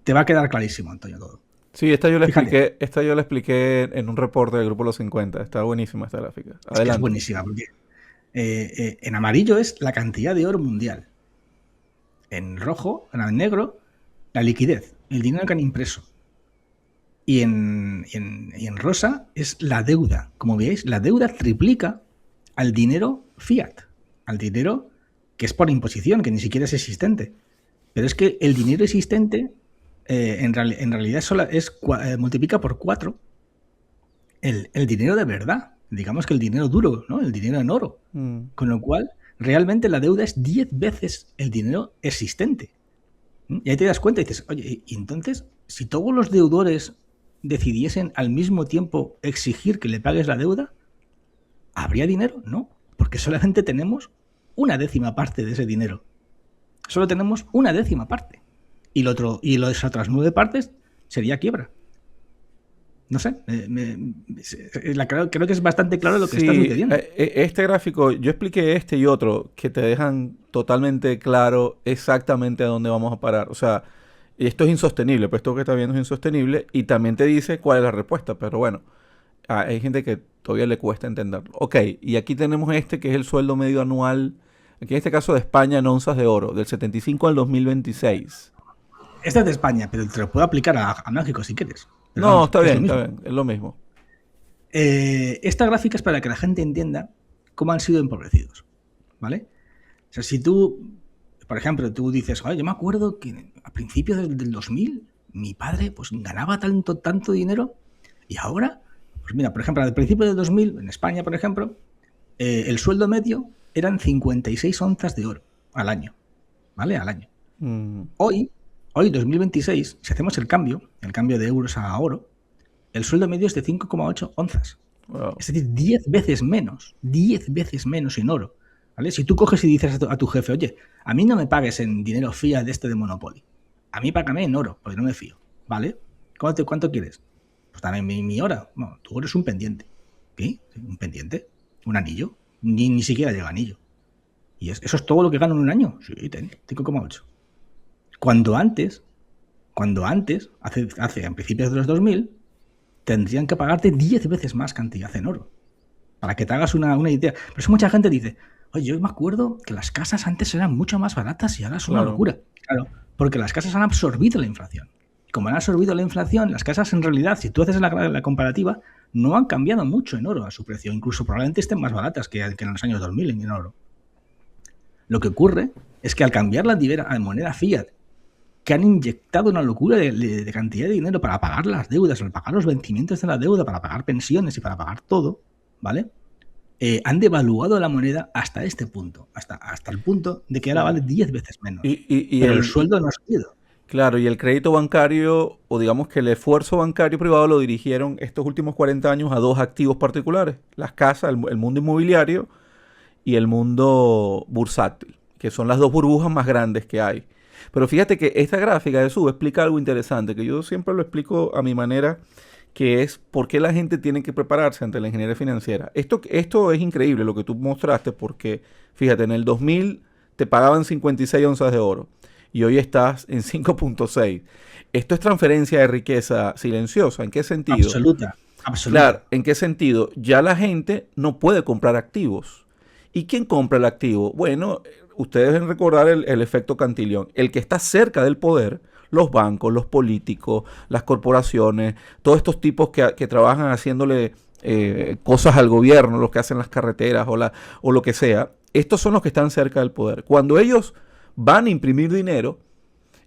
te va a quedar clarísimo, Antonio, todo. Sí, esta yo la expliqué en un reporte del Grupo Los 50. Está buenísima esta gráfica. Adelante. Es buenísima, porque en amarillo es la cantidad de oro mundial. En rojo, en negro, la liquidez, el dinero que han impreso. Y en rosa es la deuda. Como veis, la deuda triplica al dinero fiat, al dinero que es por imposición, que ni siquiera es existente. Pero es que el dinero existente en realidad multiplica por 4 el dinero de verdad. Digamos que el dinero duro, ¿no? El dinero en oro. Con lo cual, realmente la deuda es 10 veces el dinero existente. Y ahí te das cuenta y dices, oye, y entonces, si todos los deudores decidiesen al mismo tiempo exigir que le pagues la deuda, ¿habría dinero? No, porque solamente tenemos una décima parte de ese dinero. Solo tenemos una décima parte. Y las otras 9 partes sería quiebra. No sé, creo que es bastante claro lo que está sucediendo. Este gráfico, yo expliqué este y otro que te dejan totalmente claro exactamente a dónde vamos a parar. O sea, esto es insostenible, pues esto que está viendo es insostenible y también te dice cuál es la respuesta. Pero bueno, hay gente que todavía le cuesta entenderlo. Ok, y aquí tenemos que es el sueldo medio anual, aquí en este caso de España en onzas de oro, del 75 al 2026. Este es de España, pero te lo puedo aplicar a México si quieres. Pero No, vamos, está es lo bien, mismo. es lo mismo. Esta gráfica es para que la gente entienda cómo han sido empobrecidos, ¿vale? O sea, si tú, por ejemplo, tú dices, yo me acuerdo que a principios del 2000 mi padre pues ganaba tanto dinero y ahora, pues mira, por ejemplo, al principio del 2000 en España, por ejemplo, el sueldo medio eran 56 onzas de oro al año, ¿vale? Al año. Hoy, 2026, si hacemos el cambio de euros a oro, el sueldo medio es de 5,8 onzas. Wow. Es decir, 10 veces menos en oro. ¿Vale? Si tú coges y dices a tu jefe, oye, a mí no me pagues en dinero fiat de Monopoly, a mí págame en oro, porque no me fío, ¿vale? ¿Cuánto quieres? Pues dame mi hora. No, tu oro es un pendiente. ¿Qué? ¿Un pendiente? ¿Un anillo? Ni siquiera llega anillo. ¿Y eso es todo lo que gano en un año? Sí, 5,8. Cuando antes, hace en principios de los 2000, tendrían que pagarte 10 veces más cantidad en oro. Para que te hagas una idea. Pero eso mucha gente dice, oye, yo me acuerdo que las casas antes eran mucho más baratas y ahora es una locura. Claro, porque las casas han absorbido la inflación. Y como han absorbido la inflación, las casas en realidad, si tú haces la comparativa, no han cambiado mucho en oro a su precio. Incluso probablemente estén más baratas que en los años 2000 en oro. Lo que ocurre es que al cambiar la moneda fiat, que han inyectado una locura de cantidad de dinero para pagar las deudas, para pagar los vencimientos de la deuda, para pagar pensiones y para pagar todo, ¿vale? Han devaluado la moneda hasta este punto, hasta el punto de que ahora vale 10 veces menos. Pero el sueldo no ha subido. Claro, y el crédito bancario, o digamos que el esfuerzo bancario privado lo dirigieron estos últimos 40 años a dos activos particulares, las casas, el mundo inmobiliario y el mundo bursátil, que son las dos burbujas más grandes que hay. Pero fíjate que esta gráfica de SUB explica algo interesante, que yo siempre lo explico a mi manera, que es por qué la gente tiene que prepararse ante la ingeniería financiera. Esto es increíble lo que tú mostraste, porque fíjate, en el 2000 te pagaban 56 onzas de oro y hoy estás en 5.6. Esto es transferencia de riqueza silenciosa. ¿En qué sentido? Absoluta. Claro, ¿en qué sentido? Ya la gente no puede comprar activos. ¿Y quién compra el activo? Bueno, ustedes deben recordar el efecto Cantillon. El que está cerca del poder, los bancos, los políticos, las corporaciones, todos estos tipos que trabajan haciéndole cosas al gobierno, los que hacen las carreteras o lo que sea, estos son los que están cerca del poder. Cuando ellos van a imprimir dinero,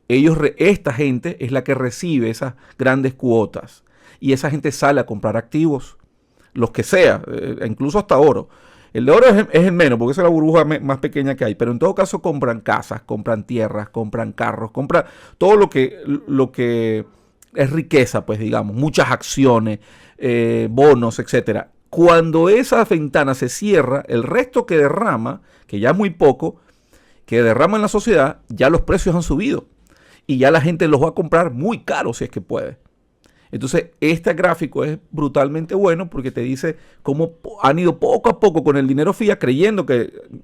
esta gente es la que recibe esas grandes cuotas y esa gente sale a comprar activos, los que sea, incluso hasta oro. El de oro es el menos, porque esa es la burbuja más pequeña que hay. Pero en todo caso compran casas, compran tierras, compran carros, compran todo lo que es riqueza, pues digamos, muchas acciones, bonos, etcétera. Cuando esa ventana se cierra, el resto que derrama, que ya es muy poco, que derrama en la sociedad, ya los precios han subido. Y ya la gente los va a comprar muy caro si es que puede. Entonces, este gráfico es brutalmente bueno porque te dice cómo han ido poco a poco con el dinero fiat,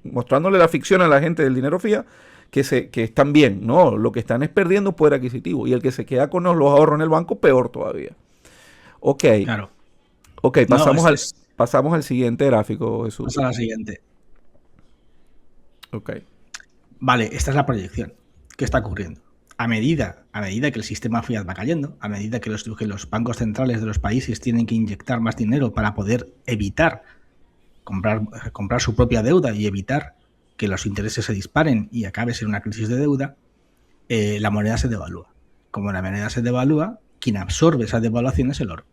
mostrándole la ficción a la gente del dinero fiat, que están bien. No, lo que están es perdiendo poder adquisitivo. Y el que se queda con los ahorros en el banco, peor todavía. Ok. Claro. Ok, pasamos al siguiente gráfico, Jesús. Pasa a la siguiente. Ok. Vale, esta es la proyección. ¿Qué está ocurriendo? A medida que el sistema fiat va cayendo, a medida que los bancos centrales de los países tienen que inyectar más dinero para poder evitar comprar su propia deuda y evitar que los intereses se disparen y acabe en una crisis de deuda, la moneda se devalúa. Como la moneda se devalúa, quien absorbe esa devaluación es el oro.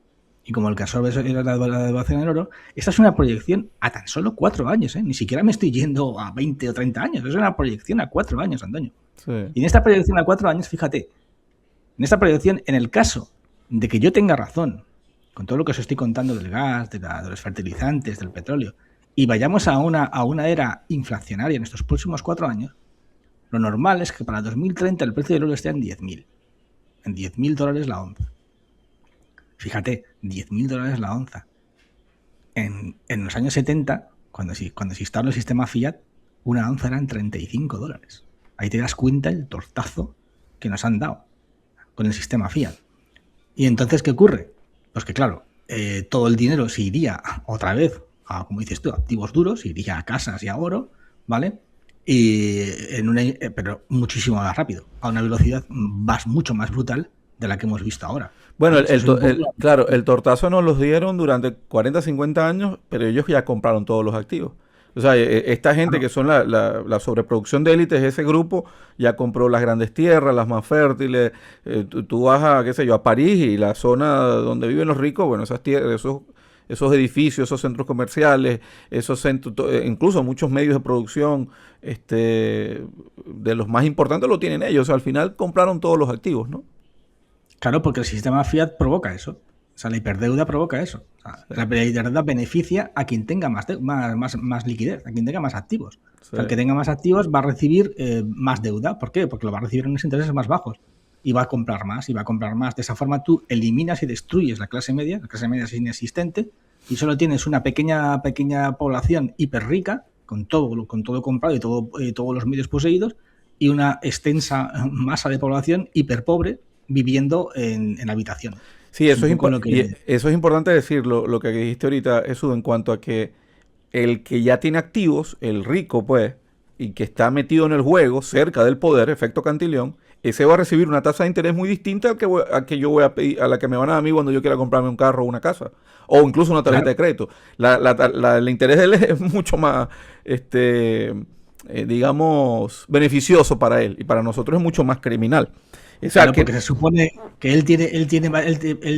Y como el que absorbe la devaluación del oro, esta es una proyección a tan solo 4 años. Ni siquiera me estoy yendo a 20 o 30 años. Es una proyección a 4 años, Antonio. Sí. Y en esta proyección a 4 años, fíjate, en esta proyección, en el caso de que yo tenga razón con todo lo que os estoy contando del gas, de los fertilizantes, del petróleo, y vayamos a una era inflacionaria en estos próximos 4 años, lo normal es que para 2030 el precio del oro esté en 10.000. En $10.000 la onza. Fíjate, $10.000 la onza. En los años 70, cuando se instaló el sistema fiat, una onza eran $35. Ahí te das cuenta el tortazo que nos han dado con el sistema fiat. Y entonces, ¿qué ocurre? Pues que claro, todo el dinero se iría otra vez a, como dices tú, activos duros, se iría a casas y a oro, ¿vale? Pero muchísimo más rápido, a una velocidad mucho más brutal de la que hemos visto ahora. Bueno, ¿Vale? Eso es un poco claro, el tortazo nos los dieron durante 40, 50 años, pero ellos ya compraron todos los activos. O sea, esta gente que son la sobreproducción de élites, ese grupo ya compró las grandes tierras, las más fértiles. Tú vas a, qué sé yo, a París y la zona donde viven los ricos, bueno, esas tierras, esos edificios, esos centros comerciales, esos centros, incluso muchos medios de producción, de los más importantes lo tienen ellos. O sea, al final compraron todos los activos, ¿no? Claro, porque el sistema fiat provoca eso. O sea, la hiperdeuda provoca eso. O sea, la hiperdeuda beneficia a quien tenga más liquidez, a quien tenga más activos. Sí. O sea, el que tenga más activos va a recibir más deuda. ¿Por qué? Porque lo va a recibir en unos intereses más bajos. Y va a comprar más, y va a comprar más. De esa forma tú eliminas y destruyes la clase media es inexistente, y solo tienes una pequeña población hiperrica, con todo comprado y todos los medios poseídos, y una extensa masa de población hiperpobre, viviendo en habitación. Sí, eso es importante decirlo, lo que dijiste ahorita, eso en cuanto a que el que ya tiene activos, el rico pues, y que está metido en el juego, cerca del poder, efecto Cantillón, ese va a recibir una tasa de interés muy distinta a que yo voy a pedir, a la que me van a dar a mí cuando yo quiera comprarme un carro o una casa, o incluso una tarjeta de crédito. El interés de él es mucho más, digamos, beneficioso para él, y para nosotros es mucho más criminal. O sea, claro, porque se supone que él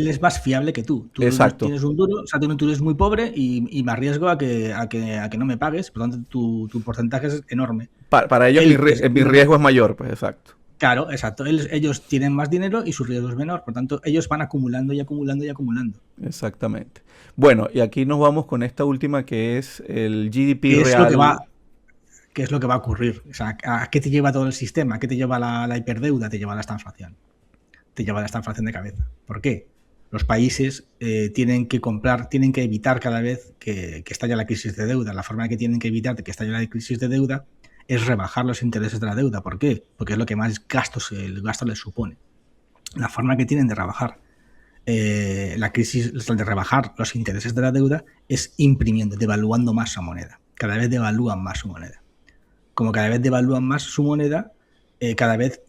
es más fiable que tú. Tú exacto. Tienes un duro, o sea, tú eres muy pobre y me arriesgo a que no me pagues, por lo tanto tu porcentaje es enorme. Para ellos mi riesgo es mayor, pues exacto. Claro, exacto. Ellos tienen más dinero y su riesgo es menor, por lo tanto ellos van acumulando y acumulando y acumulando. Exactamente. Bueno, y aquí nos vamos con esta última que es el GDP real. ¿Qué es lo que va a ocurrir? O sea, ¿a qué te lleva todo el sistema? ¿A qué te lleva la hiperdeuda? Te lleva la estanflación. Te lleva la estanflación de cabeza. ¿Por qué? Los países tienen que evitar cada vez que estalla la crisis de deuda. La forma que tienen que evitar que estalle la crisis de deuda es rebajar los intereses de la deuda. ¿Por qué? Porque es lo que más el gasto les supone. La forma que tienen de rebajar la crisis, de rebajar los intereses de la deuda, es imprimiendo, devaluando más su moneda. Cada vez devalúan más su moneda. Como cada vez devalúan más su moneda, cada vez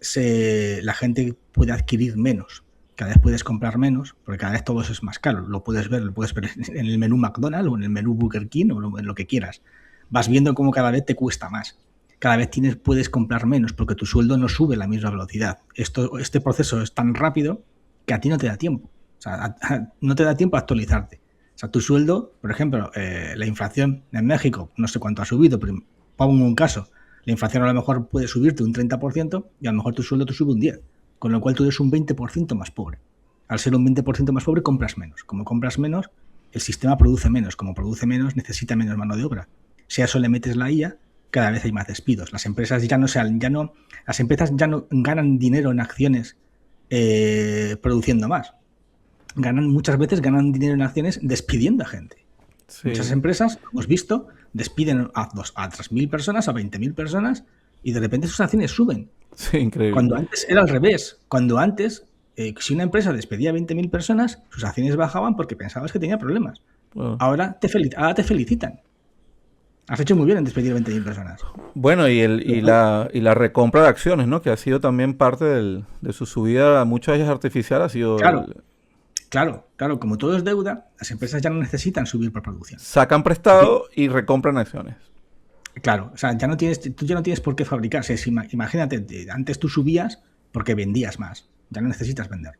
la gente puede adquirir menos. Cada vez puedes comprar menos, porque cada vez todo eso es más caro. Lo puedes ver en el menú McDonald's o en el menú Burger King o en lo que quieras. Vas viendo cómo cada vez te cuesta más. Cada vez puedes comprar menos porque tu sueldo no sube a la misma velocidad. Este proceso es tan rápido que a ti no te da tiempo. O sea, no te da tiempo a actualizarte. O sea, tu sueldo, por ejemplo, la inflación en México, no sé cuánto ha subido, pero pongo un caso. La inflación a lo mejor puede subirte un 30% y a lo mejor tu sueldo te sube un 10%, con lo cual tú eres un 20% más pobre. Al ser un 20% más pobre, compras menos. Como compras menos, el sistema produce menos. Como produce menos, necesita menos mano de obra. Si a eso le metes la IA, cada vez hay más despidos. Las empresas ya no ganan dinero en acciones produciendo más. Muchas veces ganan dinero en acciones despidiendo a gente. Sí. Muchas empresas, hemos visto, despiden a 3.000 personas, a 20.000 personas, y de repente sus acciones suben. Sí, increíble. Cuando antes era al revés. Cuando antes, si una empresa despedía a 20.000 personas, sus acciones bajaban porque pensabas que tenía problemas. Ahora te felicitan. Has hecho muy bien en despedir a 20.000 personas. Bueno, y la recompra de acciones, ¿no? Que ha sido también parte de su subida, muchas veces artificial, ha sido... Claro, como todo es deuda, las empresas ya no necesitan subir por producción. Sacan prestado y recompran acciones. Claro, o sea, tú ya no tienes por qué fabricar. O sea, imagínate, antes tú subías porque vendías más. Ya no necesitas vender.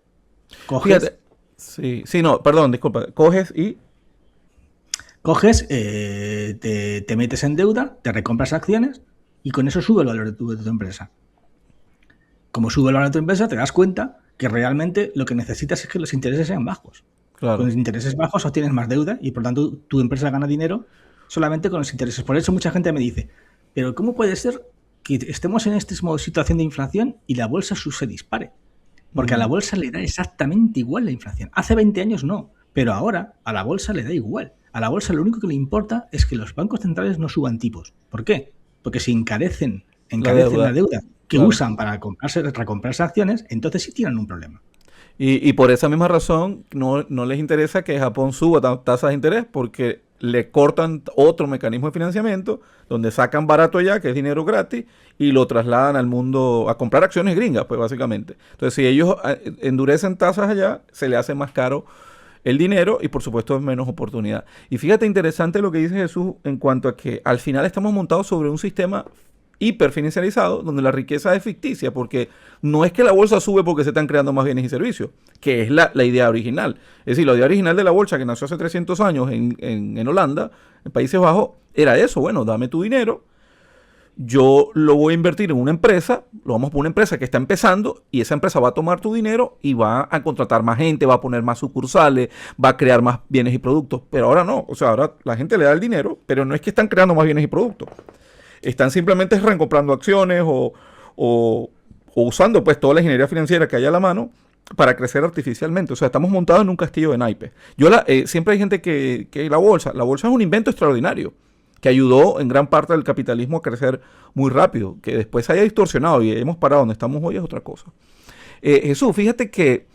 Coges... Fíjate, disculpa. Coges, te metes en deuda, te recompras acciones y con eso sube el valor de tu empresa. Como sube el valor de tu empresa, te das cuenta que realmente lo que necesitas es que los intereses sean bajos. Claro. Con los intereses bajos obtienes más deuda y por tanto tu empresa gana dinero solamente con los intereses. Por eso mucha gente me dice, pero ¿cómo puede ser que estemos en esta situación de inflación y la bolsa se dispare? Porque a la bolsa le da exactamente igual la inflación. Hace 20 años no, pero ahora a la bolsa le da igual. A la bolsa lo único que le importa es que los bancos centrales no suban tipos. ¿Por qué? Porque si encarecen la deuda que usan para recomprarse acciones, entonces sí tienen un problema. Y por esa misma razón no les interesa que Japón suba tasas de interés porque le cortan otro mecanismo de financiamiento donde sacan barato allá, que es dinero gratis, y lo trasladan al mundo a comprar acciones gringas, pues básicamente. Entonces, si ellos endurecen tasas allá, se le hace más caro el dinero y por supuesto es menos oportunidad. Y fíjate interesante lo que dice Jesús en cuanto a que al final estamos montados sobre un sistema hiperfinanciarizado donde la riqueza es ficticia, porque no es que la bolsa sube porque se están creando más bienes y servicios, que es la idea original. Es decir, la idea original de la bolsa que nació hace 300 años en Holanda, en Países Bajos, era eso: bueno, dame tu dinero, yo lo voy a invertir en una empresa, lo vamos a poner una empresa que está empezando y esa empresa va a tomar tu dinero y va a contratar más gente, va a poner más sucursales, va a crear más bienes y productos. Pero ahora no, o sea, ahora la gente le da el dinero, pero no es que están creando más bienes y productos. Están simplemente recomprando acciones o usando pues toda la ingeniería financiera que hay a la mano para crecer artificialmente. O sea, estamos montados en un castillo de naipes. Siempre hay gente que la bolsa es un invento extraordinario que ayudó en gran parte del capitalismo a crecer muy rápido, que después se haya distorsionado y hemos parado donde estamos hoy es otra cosa. Jesús, fíjate que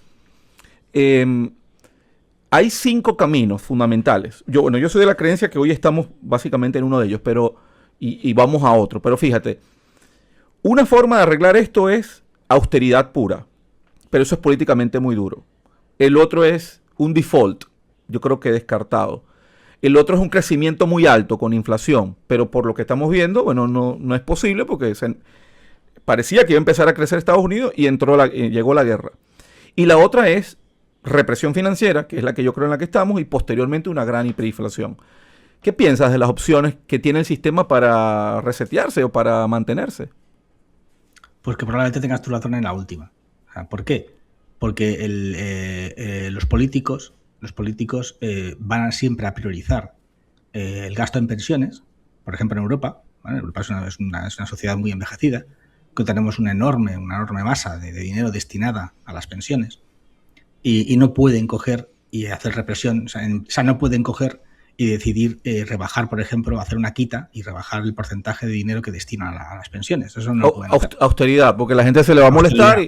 hay 5 caminos fundamentales. Yo soy de la creencia que hoy estamos básicamente en uno de ellos, pero y vamos a otro. Pero fíjate, una forma de arreglar esto es austeridad pura, pero eso es políticamente muy duro. El otro es un default, yo creo que descartado. El otro es un crecimiento muy alto con inflación, pero por lo que estamos viendo, bueno, no es posible porque parecía que iba a empezar a crecer Estados Unidos y llegó la guerra. Y la otra es represión financiera, que es la que yo creo en la que estamos, y posteriormente una gran hiperinflación. ¿Qué piensas de las opciones que tiene el sistema para resetearse o para mantenerse? Pues que probablemente tengas tu razón en la última. ¿Por qué? Porque los políticos van siempre a priorizar el gasto en pensiones. Por ejemplo, en Europa, ¿vale? Europa es una sociedad muy envejecida, que tenemos una enorme masa de dinero destinada a las pensiones y no pueden coger y hacer represión. O sea, no pueden coger y decidir rebajar, por ejemplo, hacer una quita y rebajar el porcentaje de dinero que destinan a las pensiones. Eso no lo pueden hacer. Austeridad, porque la gente se le va a molestar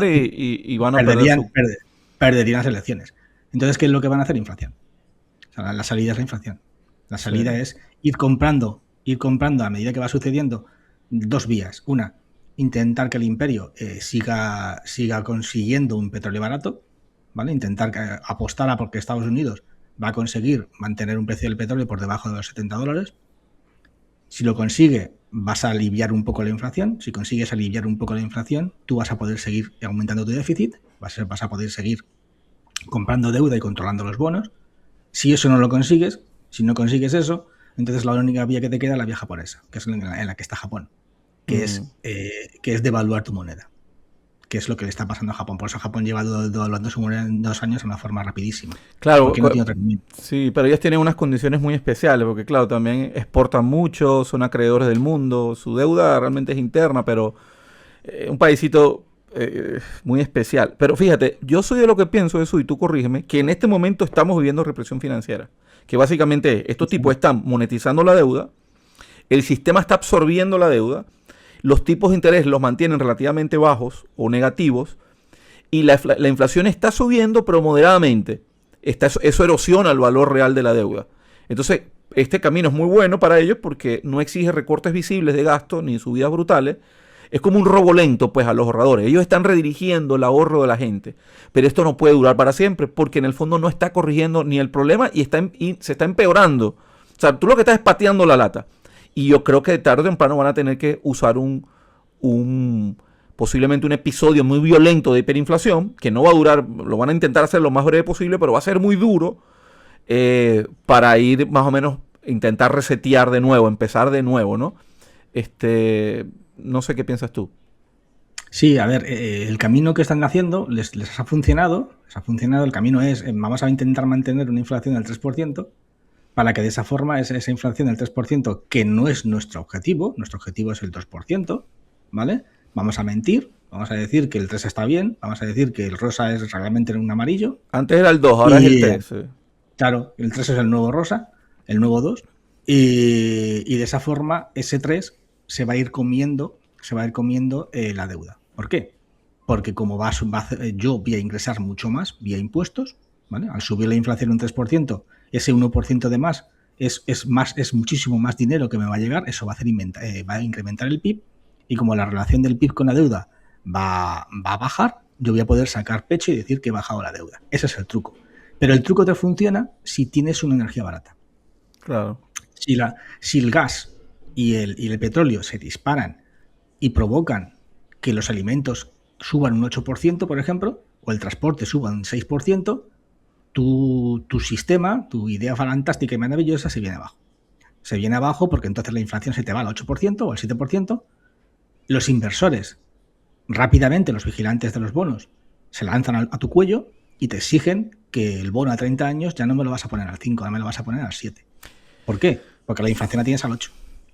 y van a perderían las elecciones. Entonces, ¿qué es lo que van a hacer? Inflación. O sea, la salida es la inflación. La salida es ir comprando a medida que va sucediendo 2 vías. Una, intentar que el imperio siga consiguiendo un petróleo barato, ¿vale? Intentar apostar a porque Estados Unidos va a conseguir mantener un precio del petróleo por debajo de los $70. Si lo consigue, vas a aliviar un poco la inflación. Si consigues aliviar un poco la inflación, tú vas a poder seguir aumentando tu déficit, vas a poder seguir comprando deuda y controlando los bonos. Si eso no lo consigues, si no consigues eso, entonces la única vía que te queda es la vía japonesa, que es en la que está Japón, que es devaluar tu moneda, que es lo que le está pasando a Japón. Por eso Japón lleva devaluando su moneda en 2 años de una forma rapidísima. Claro, porque no tiene otro camino. Sí, pero ellos tienen unas condiciones muy especiales, porque claro, también exportan mucho, son acreedores del mundo, su deuda realmente es interna, pero un paísito muy especial. Pero fíjate, yo soy de lo que pienso eso, y tú corrígeme, que en este momento estamos viviendo represión financiera, que básicamente estos tipos están monetizando la deuda, el sistema está absorbiendo la deuda, los tipos de interés los mantienen relativamente bajos o negativos, y la inflación está subiendo, pero moderadamente. Eso erosiona el valor real de la deuda. Entonces, este camino es muy bueno para ellos porque no exige recortes visibles de gasto ni subidas brutales. Es como un robo lento, pues, a los ahorradores. Ellos están redirigiendo el ahorro de la gente. Pero esto no puede durar para siempre porque en el fondo no está corrigiendo ni el problema y se está empeorando. O sea, tú lo que estás es pateando la lata. Y yo creo que tarde o temprano van a tener que usar posiblemente un episodio muy violento de hiperinflación, que no va a durar, lo van a intentar hacer lo más breve posible, pero va a ser muy duro para ir más o menos, intentar resetear de nuevo, empezar de nuevo, ¿no? No sé qué piensas tú. Sí, a ver, el camino que están haciendo les ha funcionado. El camino es, vamos a intentar mantener una inflación del 3%, para que de esa forma esa inflación del 3%, que no es nuestro objetivo es el 2%, ¿vale? Vamos a mentir, vamos a decir que el 3 está bien, vamos a decir que el rosa es realmente un amarillo. Antes era el 2, ahora es el 3. Sí. Claro, el 3 es el nuevo rosa, el nuevo 2, y de esa forma ese 3 se va a ir comiendo la deuda. ¿Por qué? porque como yo voy a ingresar mucho más vía impuestos, ¿vale? Al subir la inflación un 3%, ese 1% de más es muchísimo más dinero que me va a llegar, eso va a incrementar el PIB, y como la relación del PIB con la deuda va a bajar, yo voy a poder sacar pecho y decir que he bajado la deuda. Ese es el truco. Pero el truco te funciona si tienes una energía barata. Claro. Si el gas y el petróleo se disparan y provocan que los alimentos suban un 8%, por ejemplo, o el transporte suba un 6%, tu sistema, tu idea fantástica y maravillosa se viene abajo. Se viene abajo porque entonces la inflación se te va al 8% o al 7%. Los inversores, rápidamente, los vigilantes de los bonos, se lanzan a tu cuello y te exigen que el bono a 30 años ya no me lo vas a poner al 5, ahora me lo vas a poner al 7. ¿Por qué? Porque la inflación la tienes al 8.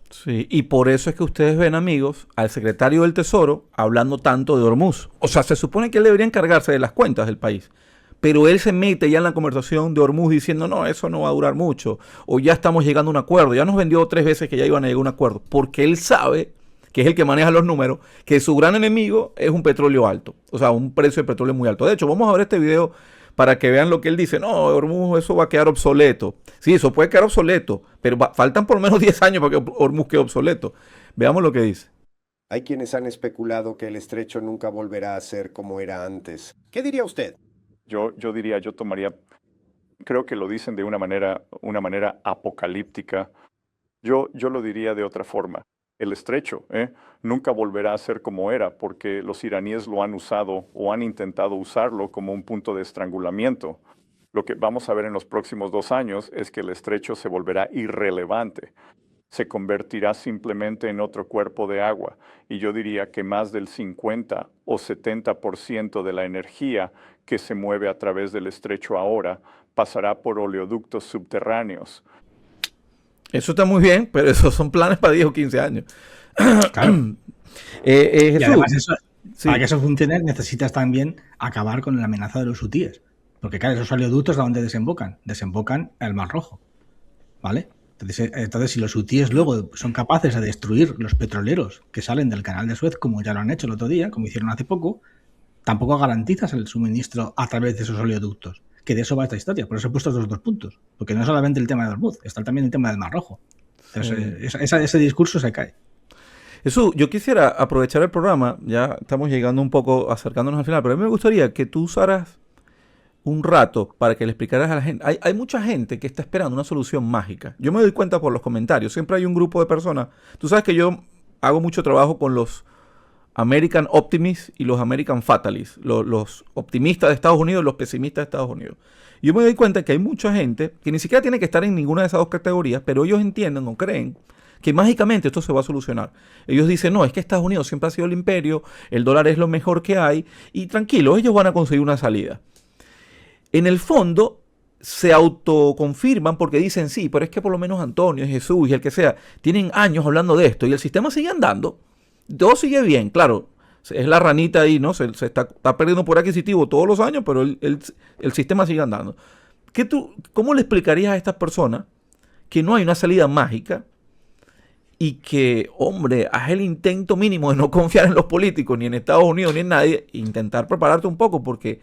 Sí, y por eso es que ustedes ven, amigos, al secretario del Tesoro hablando tanto de Hormuz. O sea, se supone que él debería encargarse de las cuentas del país. Pero él se mete ya en la conversación de Hormuz diciendo, no, eso no va a durar mucho. O ya estamos llegando a un acuerdo. Ya nos vendió 3 veces que ya iban a llegar a un acuerdo. Porque él sabe, que es el que maneja los números, que su gran enemigo es un petróleo alto. O sea, un precio de petróleo muy alto. De hecho, vamos a ver este video para que vean lo que él dice. No, Hormuz, eso va a quedar obsoleto. Sí, eso puede quedar obsoleto, pero faltan por lo menos 10 años para que Hormuz quede obsoleto. Veamos lo que dice. Hay quienes han especulado que el estrecho nunca volverá a ser como era antes. ¿Qué diría usted? Yo diría, yo tomaría, creo que lo dicen de una manera apocalíptica. Yo lo diría de otra forma. El estrecho nunca volverá a ser como era, porque los iraníes lo han usado o han intentado usarlo como un punto de estrangulamiento. Lo que vamos a ver en los próximos 2 años es que el estrecho se volverá irrelevante. Se convertirá simplemente en otro cuerpo de agua. Y yo diría que más del 50 o 70% de la energía que se mueve a través del estrecho ahora pasará por oleoductos subterráneos. Eso está muy bien, pero esos son planes para 10 o 15 años. Claro. Jesús, y además, sí. para que eso funcione, necesitas también acabar con la amenaza de los hutíes. Porque, claro, esos oleoductos, ¿a dónde desembocan? Desembocan al Mar Rojo. ¿Vale? Entonces, si los hutíes luego son capaces de destruir los petroleros que salen del canal de Suez, como ya lo han hecho el otro día, como hicieron hace poco, tampoco garantizas el suministro a través de esos oleoductos. Que de eso va esta historia. Por eso he puesto estos 2 puntos. Porque no es solamente el tema de Hormuz, está también el tema del Mar Rojo. Entonces, ese discurso se cae. Jesús, yo quisiera aprovechar el programa, ya estamos llegando un poco, acercándonos al final, pero a mí me gustaría que tú usaras un rato para que le explicaras a la gente. Hay mucha gente que está esperando una solución mágica. Yo me doy cuenta por los comentarios. Siempre hay un grupo de personas. Tú sabes que yo hago mucho trabajo con los American Optimists y los American Fatalists. Los optimistas de Estados Unidos y los pesimistas de Estados Unidos. Y yo me doy cuenta que hay mucha gente que ni siquiera tiene que estar en ninguna de esas 2 categorías, pero ellos entienden o creen que mágicamente esto se va a solucionar. Ellos dicen, no, es que Estados Unidos siempre ha sido el imperio, el dólar es lo mejor que hay, y tranquilo, ellos van a conseguir una salida. En el fondo, se autoconfirman porque dicen, sí, pero es que por lo menos Antonio, Jesús y el que sea, tienen años hablando de esto y el sistema sigue andando. Todo sigue bien, claro, es la ranita ahí, ¿no? Se está perdiendo por adquisitivo todos los años, pero el sistema sigue andando. ¿Cómo le explicarías a estas personas que no hay una salida mágica y que, hombre, haz el intento mínimo de no confiar en los políticos, ni en Estados Unidos, ni en nadie, e intentar prepararte un poco porque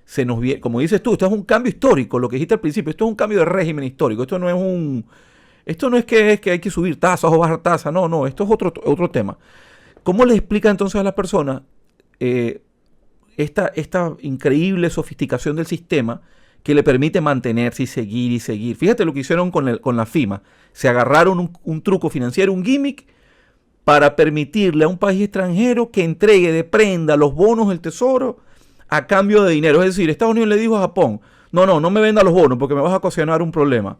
se nos viene, como dices tú, esto es un cambio histórico, lo que dijiste al principio, esto es un cambio de régimen histórico, esto no es que hay que subir tasas o bajar tasas, no, esto es otro tema. ¿Cómo le explica entonces a las personas esta increíble sofisticación del sistema que le permite mantenerse y seguir y seguir? Fíjate lo que hicieron con la FIMA. Se agarraron un truco financiero, un gimmick, para permitirle a un país extranjero que entregue de prenda los bonos del tesoro a cambio de dinero. Es decir, Estados Unidos le dijo a Japón, no me venda los bonos porque me vas a ocasionar un problema.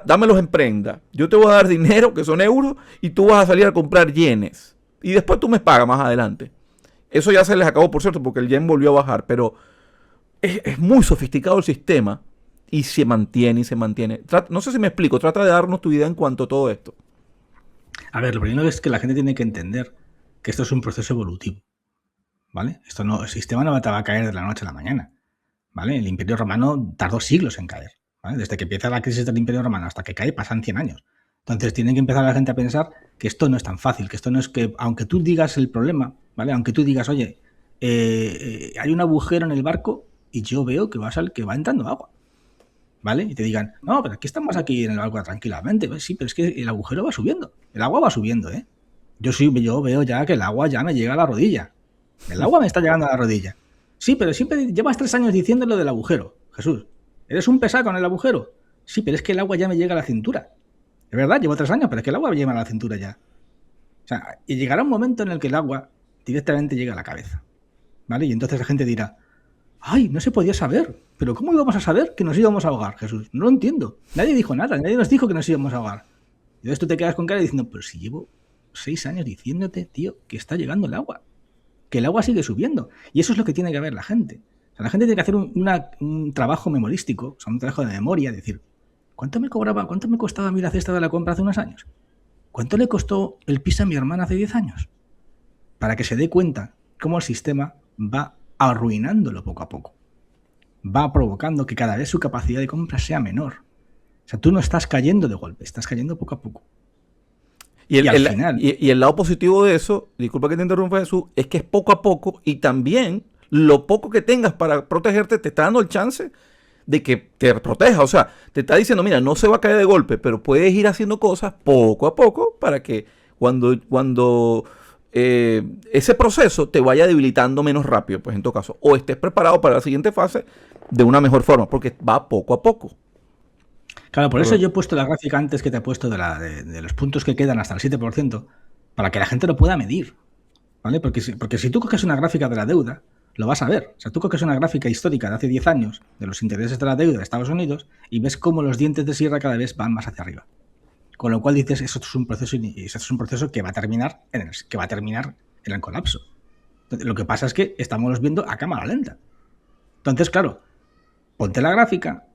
Dámelos en prenda. Yo te voy a dar dinero, que son euros, y tú vas a salir a comprar yenes. Y después tú me pagas más adelante. Eso ya se les acabó, por cierto, porque el yen volvió a bajar, pero es muy sofisticado el sistema y se mantiene y se mantiene. No sé si me explico, trata de darnos tu idea en cuanto a todo esto. A ver, lo primero es que la gente tiene que entender que esto es un proceso evolutivo, ¿vale? El sistema no va a caer de la noche a la mañana, ¿vale? El Imperio Romano tardó siglos en caer, ¿vale? Desde que empieza la crisis del Imperio Romano hasta que cae pasan 100 años. Entonces tiene que empezar la gente a pensar que esto no es tan fácil, que esto no es que, aunque tú digas el problema, ¿vale? Aunque tú digas, oye, hay un agujero en el barco y yo veo que va entrando agua. ¿Vale? Y te digan, no, pero aquí estamos aquí en el barco tranquilamente. Pues sí, pero es que el agujero va subiendo. El agua va subiendo, ¿eh? Yo veo ya que el agua ya me llega a la rodilla. El agua me está llegando a la rodilla. Sí, pero siempre llevas 3 años diciendo lo del agujero. Jesús, ¿eres un pesado con el agujero? Sí, pero es que el agua ya me llega a la cintura. Es verdad, llevo 3 años, pero es que el agua me llega a la cintura ya. O sea, y llegará un momento en el que el agua directamente llega a la cabeza. ¿Vale? Y entonces la gente dirá, ¡ay, no se podía saber! ¿Pero cómo íbamos a saber que nos íbamos a ahogar, Jesús? No lo entiendo. Nadie dijo nada, nadie nos dijo que nos íbamos a ahogar. Y entonces tú te quedas con cara diciendo, pero si llevo 6 años diciéndote, tío, que está llegando el agua. Que el agua sigue subiendo. Y eso es lo que tiene que ver la gente. O sea, la gente tiene que hacer un trabajo memorístico, o sea, un trabajo de memoria, decir, ¿cuánto me costaba a mí la cesta de la compra hace unos años? ¿Cuánto le costó el piso a mi hermana hace 10 años? Para que se dé cuenta cómo el sistema va arruinándolo poco a poco. Va provocando que cada vez su capacidad de compra sea menor. O sea, tú no estás cayendo de golpe, estás cayendo poco a poco. Y al final... el lado positivo de eso, disculpa que te interrumpa, Jesús, es que es poco a poco y también lo poco que tengas para protegerte te está dando el chance de que te proteja. O sea, te está diciendo, mira, no se va a caer de golpe, pero puedes ir haciendo cosas poco a poco para que cuando ese proceso te vaya debilitando menos rápido, pues en todo caso, o estés preparado para la siguiente fase de una mejor forma, porque va poco a poco. Claro, por eso yo he puesto la gráfica antes que te he puesto de los puntos que quedan hasta el 7%, para que la gente lo pueda medir, ¿vale? Porque si tú coges una gráfica de la deuda, lo vas a ver. O sea, tú coges una gráfica histórica de hace 10 años de los intereses de la deuda de Estados Unidos y ves cómo los dientes de sierra cada vez van más hacia arriba. Con lo cual dices, eso es un proceso que va a terminar en el colapso. Entonces, lo que pasa es que estamos viendo a cámara lenta. Entonces, claro, ponte la gráfica,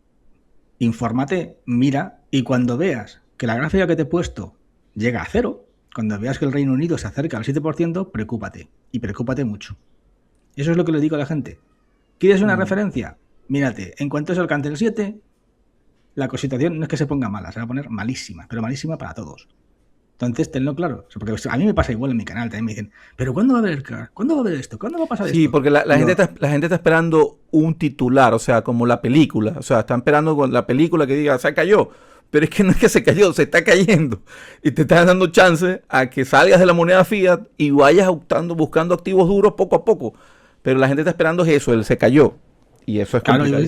infórmate, mira, y cuando veas que la gráfica que te he puesto llega a 0, cuando veas que el Reino Unido se acerca al 7%, preocúpate, y preocúpate mucho. Eso es lo que le digo a la gente. ¿Quieres una referencia? Mírate, en cuanto se alcance el 7, la situación no es que se ponga mala, se va a poner malísima, pero malísima para todos. Entonces, tenlo claro. O sea, porque a mí me pasa igual en mi canal, también me dicen, ¿pero cuándo va a haber el crack? ¿Cuándo va a haber esto? ¿Cuándo va a pasar esto? Sí, porque la gente está esperando un titular, o sea, como la película. O sea, están esperando con la película que diga, se cayó. Pero es que no es que se cayó, se está cayendo. Y te están dando chance a que salgas de la moneda fiat y vayas buscando activos duros poco a poco. Pero la gente está esperando eso, él se cayó. Y eso es complicado.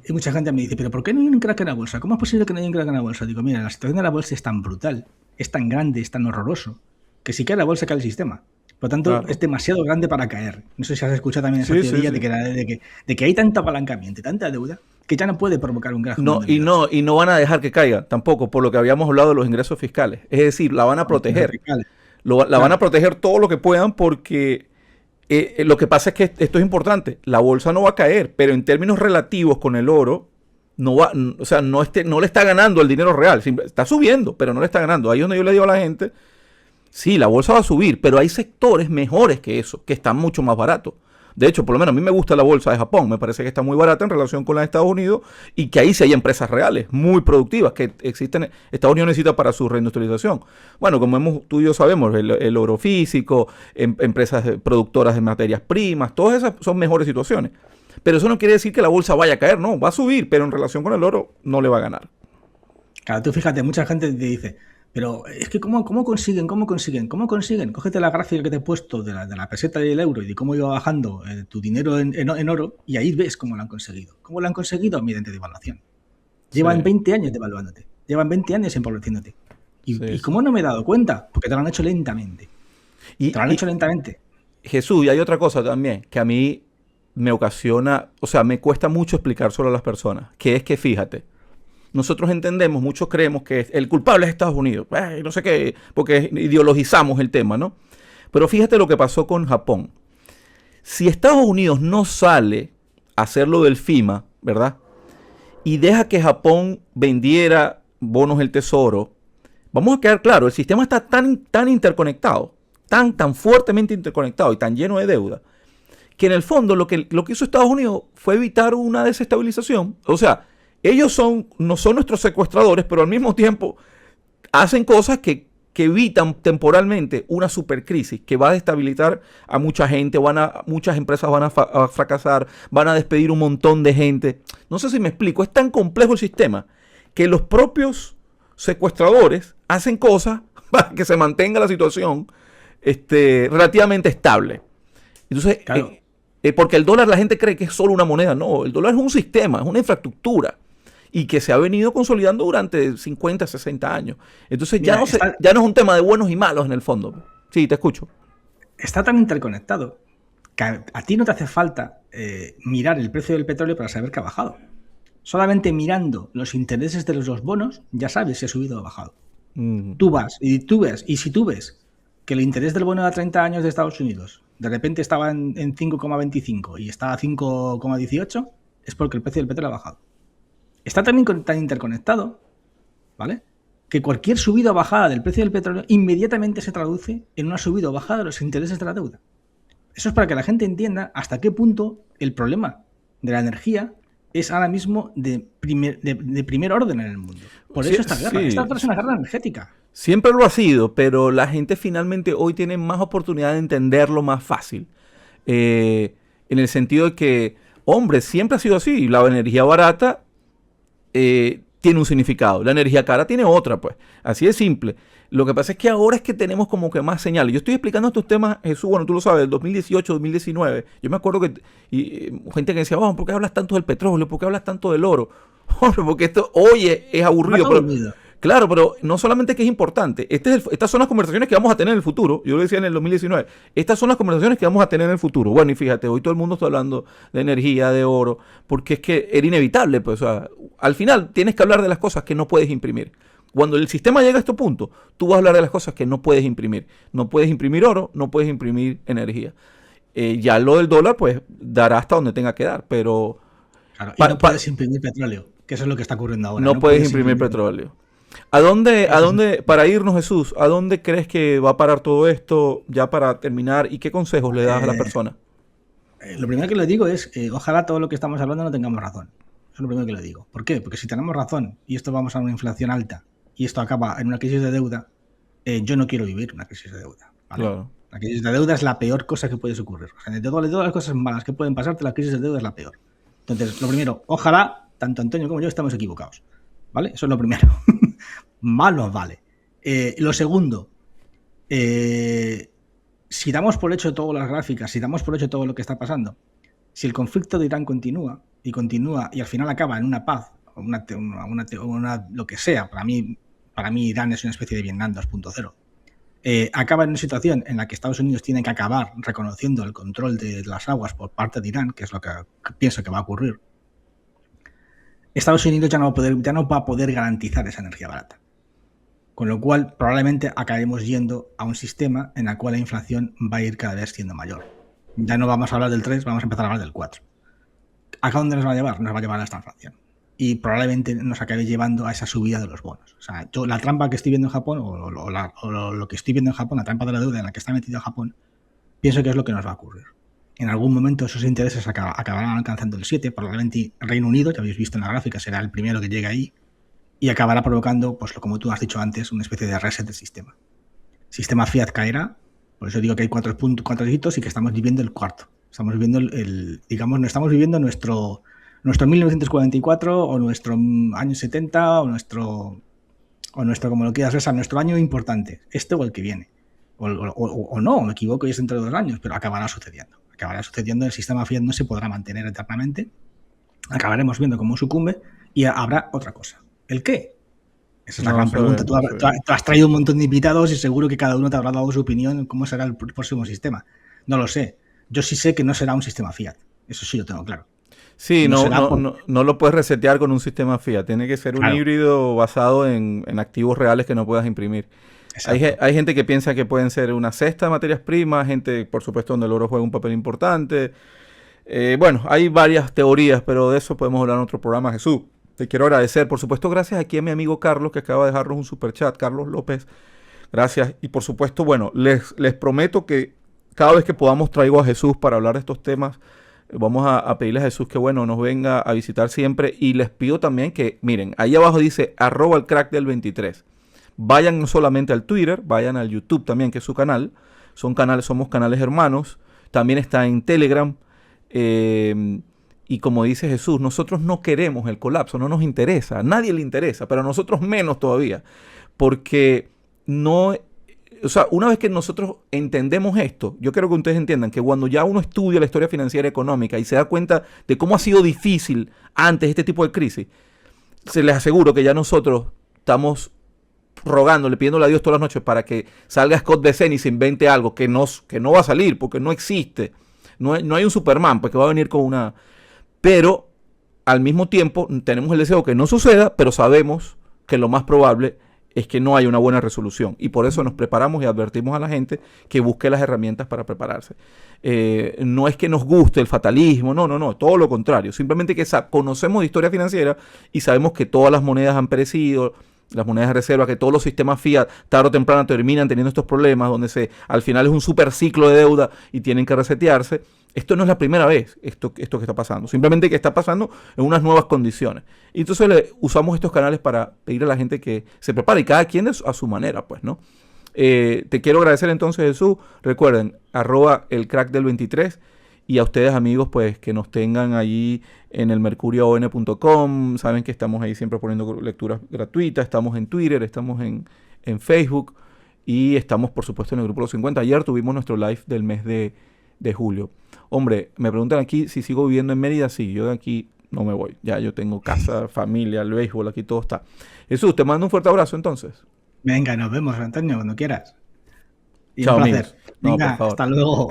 Y mucha gente me dice, ¿pero por qué no hay un crack en la bolsa? ¿Cómo es posible que no haya un crack en la bolsa? Digo, mira, la situación de la bolsa es tan brutal, es tan grande, es tan horroroso, que si cae la bolsa cae el sistema. Por lo tanto, claro, es demasiado grande para caer. No sé si has escuchado también esa teoría de que hay tanto apalancamiento y tanta deuda que ya no puede provocar un crack. No, y no van a dejar que caiga tampoco, por lo que habíamos hablado de los ingresos fiscales. Es decir, la van a proteger. La van a proteger todo lo que puedan porque... lo que pasa es que esto es importante, la bolsa no va a caer, pero en términos relativos con el oro, no le está ganando el dinero real, está subiendo, pero no le está ganando. Ahí es donde yo le digo a la gente, sí, la bolsa va a subir, pero hay sectores mejores que eso, que están mucho más baratos. De hecho, por lo menos a mí me gusta la bolsa de Japón, me parece que está muy barata en relación con la de Estados Unidos y que ahí sí hay empresas reales, muy productivas, que existen, Estados Unidos necesita para su reindustrialización. Bueno, como tú y yo sabemos, el oro físico, empresas productoras de materias primas, todas esas son mejores situaciones. Pero eso no quiere decir que la bolsa vaya a caer, no, va a subir, pero en relación con el oro no le va a ganar. Claro, tú fíjate, mucha gente te dice... Pero es que ¿cómo consiguen? Cógete la gráfica que te he puesto de la peseta y el euro y de cómo iba bajando tu dinero en oro y ahí ves cómo lo han conseguido. ¿Cómo lo han conseguido? Mediante devaluación. Llevan 20 años devaluándote. Llevan 20 años empobreciéndote. ¿Y cómo no me he dado cuenta? Porque te lo han hecho lentamente. Jesús, y hay otra cosa también que a mí me ocasiona, o sea, me cuesta mucho explicar solo a las personas, que es que fíjate, nosotros entendemos, muchos creemos que el culpable es Estados Unidos, no sé qué, porque ideologizamos el tema, ¿no? Pero fíjate lo que pasó con Japón. Si Estados Unidos no sale a hacer lo del FEMA, ¿verdad? Y deja que Japón vendiera bonos del tesoro, vamos a quedar claro, el sistema está tan interconectado, tan fuertemente interconectado y tan lleno de deuda, que en el fondo lo que hizo Estados Unidos fue evitar una desestabilización. O sea, ellos no son nuestros secuestradores, pero al mismo tiempo hacen cosas que que evitan temporalmente una supercrisis que va a destabilizar a mucha gente, muchas empresas van a fracasar, van a despedir un montón de gente. No sé si me explico, es tan complejo el sistema que los propios secuestradores hacen cosas para que se mantenga la situación relativamente estable. Entonces, Claro. Porque el dólar la gente cree que es solo una moneda. No, el dólar es un sistema, es una infraestructura y que se ha venido consolidando durante 50, 60 años. Entonces Mira, ya no es un tema de buenos y malos en el fondo. Sí, te escucho. está tan interconectado que a ti no te hace falta mirar el precio del petróleo para saber que ha bajado. Solamente mirando los intereses de los bonos ya sabes si ha subido o bajado. Tú vas y si tú ves que el interés del bono a 30 años de Estados Unidos de repente estaba en 5,25 y está a 5,18, es porque el precio del petróleo ha bajado. Está también tan interconectado, ¿vale?, que cualquier subida o bajada del precio del petróleo inmediatamente se traduce en una subida o bajada de los intereses de la deuda. Eso es para que la gente entienda hasta qué punto el problema de la energía es ahora mismo de primer orden en el mundo. Por eso esta guerra. Esta es una guerra energética. Siempre lo ha sido, pero la gente finalmente hoy tiene más oportunidad de entenderlo más fácil. En el sentido de que, hombre, siempre ha sido así. La energía barata tiene un significado. La energía cara tiene otra, pues. Así de simple. Lo que pasa es que ahora es que tenemos como que más señales. Yo estoy explicando estos temas, Jesús, bueno, tú lo sabes, del 2018, 2019. Yo me acuerdo que gente que decía, oh, ¿por qué hablas tanto del petróleo? ¿Por qué hablas tanto del oro? Hombre, porque esto hoy es aburrido. Claro, pero no solamente que es importante. Estas son las conversaciones que vamos a tener en el futuro. Yo lo decía en el 2019. Estas son las conversaciones que vamos a tener en el futuro. Bueno, y fíjate, hoy todo el mundo está hablando de energía, de oro, porque es que era inevitable. Pues, o sea, al final tienes que hablar de las cosas que no puedes imprimir. Cuando el sistema llega a este punto, tú vas a hablar de las cosas que no puedes imprimir. No puedes imprimir oro, no puedes imprimir energía. Ya lo del dólar, pues, dará hasta donde tenga que dar, pero... Claro, y no puedes imprimir petróleo, que eso es lo que está ocurriendo ahora. No puedes imprimir petróleo. ¿A dónde, para irnos, Jesús, a dónde crees que va a parar todo esto, ya para terminar, y qué consejos le das a la persona? Lo primero que le digo es, ojalá todo lo que estamos hablando no tengamos razón. Eso es lo primero que le digo. ¿Por qué? Porque si tenemos razón y esto vamos a una inflación alta y esto acaba en una crisis de deuda, yo no quiero vivir una crisis de deuda, ¿vale? Claro. La crisis de deuda es la peor cosa que puede ocurrir. O sea, de todas las cosas malas que pueden pasarte, la crisis de deuda es la peor. Entonces, lo primero, ojalá, tanto Antonio como yo estamos equivocados, ¿vale? Eso es lo primero. Mal nos vale. Lo segundo, si damos por hecho todas las gráficas, si damos por hecho todo lo que está pasando, si el conflicto de Irán continúa y al final acaba en una paz, o lo que sea, para mí Irán es una especie de Vietnam 2.0, acaba en una situación en la que Estados Unidos tiene que acabar reconociendo el control de las aguas por parte de Irán, que es lo que pienso que va a ocurrir. Estados Unidos ya no va a poder garantizar esa energía barata. Con lo cual, probablemente acabemos yendo a un sistema en el cual la inflación va a ir cada vez siendo mayor. Ya no vamos a hablar del 3, vamos a empezar a hablar del 4. ¿A dónde nos va a llevar? Nos va a llevar a esta inflación. Y probablemente nos acabe llevando a esa subida de los bonos. O sea, la trampa que estoy viendo en Japón, o lo que estoy viendo en Japón, la trampa de la deuda en la que está metido Japón, pienso que es lo que nos va a ocurrir. En algún momento esos intereses acabarán alcanzando el 7, probablemente Reino Unido, ya habéis visto en la gráfica, será el primero que llegue ahí, y acabará provocando, pues como tú has dicho antes, una especie de reset del sistema. El sistema fiat caerá, por eso digo que hay 4 hitos y que estamos viviendo el cuarto. Estamos viviendo no estamos viviendo nuestro 1944 o nuestro año 70 o nuestro, como lo quieras ver, nuestro año importante, este o el que viene. O no, me equivoco y es dentro de 2 años, pero acabará sucediendo. El sistema fiat no se podrá mantener eternamente, acabaremos viendo cómo sucumbe y habrá otra cosa. ¿El qué? Esa es la gran pregunta. Tú has traído un montón de invitados y seguro que cada uno te habrá dado su opinión en cómo será el próximo sistema. No lo sé. Yo sí sé que no será un sistema fiat. Eso sí lo tengo claro. Sí, no lo puedes resetear con un sistema fiat. Tiene que ser un híbrido basado en activos reales que no puedas imprimir. Hay gente que piensa que pueden ser una cesta de materias primas, gente, por supuesto, donde el oro juega un papel importante. Bueno, hay varias teorías, pero de eso podemos hablar en otro programa. Jesús, te quiero agradecer. Por supuesto, gracias aquí a mi amigo Carlos, que acaba de dejarnos un superchat, Carlos López. Gracias. Y por supuesto, bueno, les prometo que cada vez que podamos traigo a Jesús para hablar de estos temas. Vamos a pedirle a Jesús que, bueno, nos venga a visitar siempre. Y les pido también que, miren, ahí abajo dice @el crack del 23. vayan no solamente al Twitter, vayan al YouTube también, que es su canal. Somos canales hermanos. También está en Telegram. Y como dice Jesús, nosotros no queremos el colapso, no nos interesa, a nadie le interesa, pero a nosotros menos todavía. Porque no... O sea, una vez que nosotros entendemos esto, yo quiero que ustedes entiendan que cuando ya uno estudia la historia financiera económica y se da cuenta de cómo ha sido difícil antes este tipo de crisis, se les aseguro que ya nosotros estamos rogándole, pidiéndole a Dios todas las noches para que salga Scott Bessent y se invente algo que no va a salir, porque no existe. No hay un Superman pues, que va a venir con una... Pero al mismo tiempo tenemos el deseo que no suceda, pero sabemos que lo más probable es que no hay una buena resolución. Y por eso nos preparamos y advertimos a la gente que busque las herramientas para prepararse. No es que nos guste el fatalismo, no, todo lo contrario. Simplemente que conocemos de historia financiera y sabemos que todas las monedas han perecido, las monedas de reserva, que todos los sistemas fiat tarde o temprano terminan teniendo estos problemas, donde al final es un super ciclo de deuda y tienen que resetearse. Esto no es la primera vez, esto que está pasando. Simplemente que está pasando en unas nuevas condiciones. Y entonces usamos estos canales para pedir a la gente que se prepare, y cada quien a su manera, pues, ¿no? Te quiero agradecer entonces, Jesús. Recuerden, @elcrackdel23. Y a ustedes, amigos, pues que nos tengan allí en el mercurioon.com. Saben que estamos ahí siempre poniendo lecturas gratuitas. Estamos en Twitter, estamos en Facebook y estamos, por supuesto, en el grupo Los 50. Ayer tuvimos nuestro live del mes de julio. Hombre, me preguntan aquí si sigo viviendo en Mérida. Sí, yo de aquí no me voy. Ya yo tengo casa, familia, el béisbol, aquí todo está. Jesús, te mando un fuerte abrazo entonces. Venga, nos vemos, Antonio, cuando quieras. Y Chao, un placer. amigos. No, Venga, por favor. hasta luego.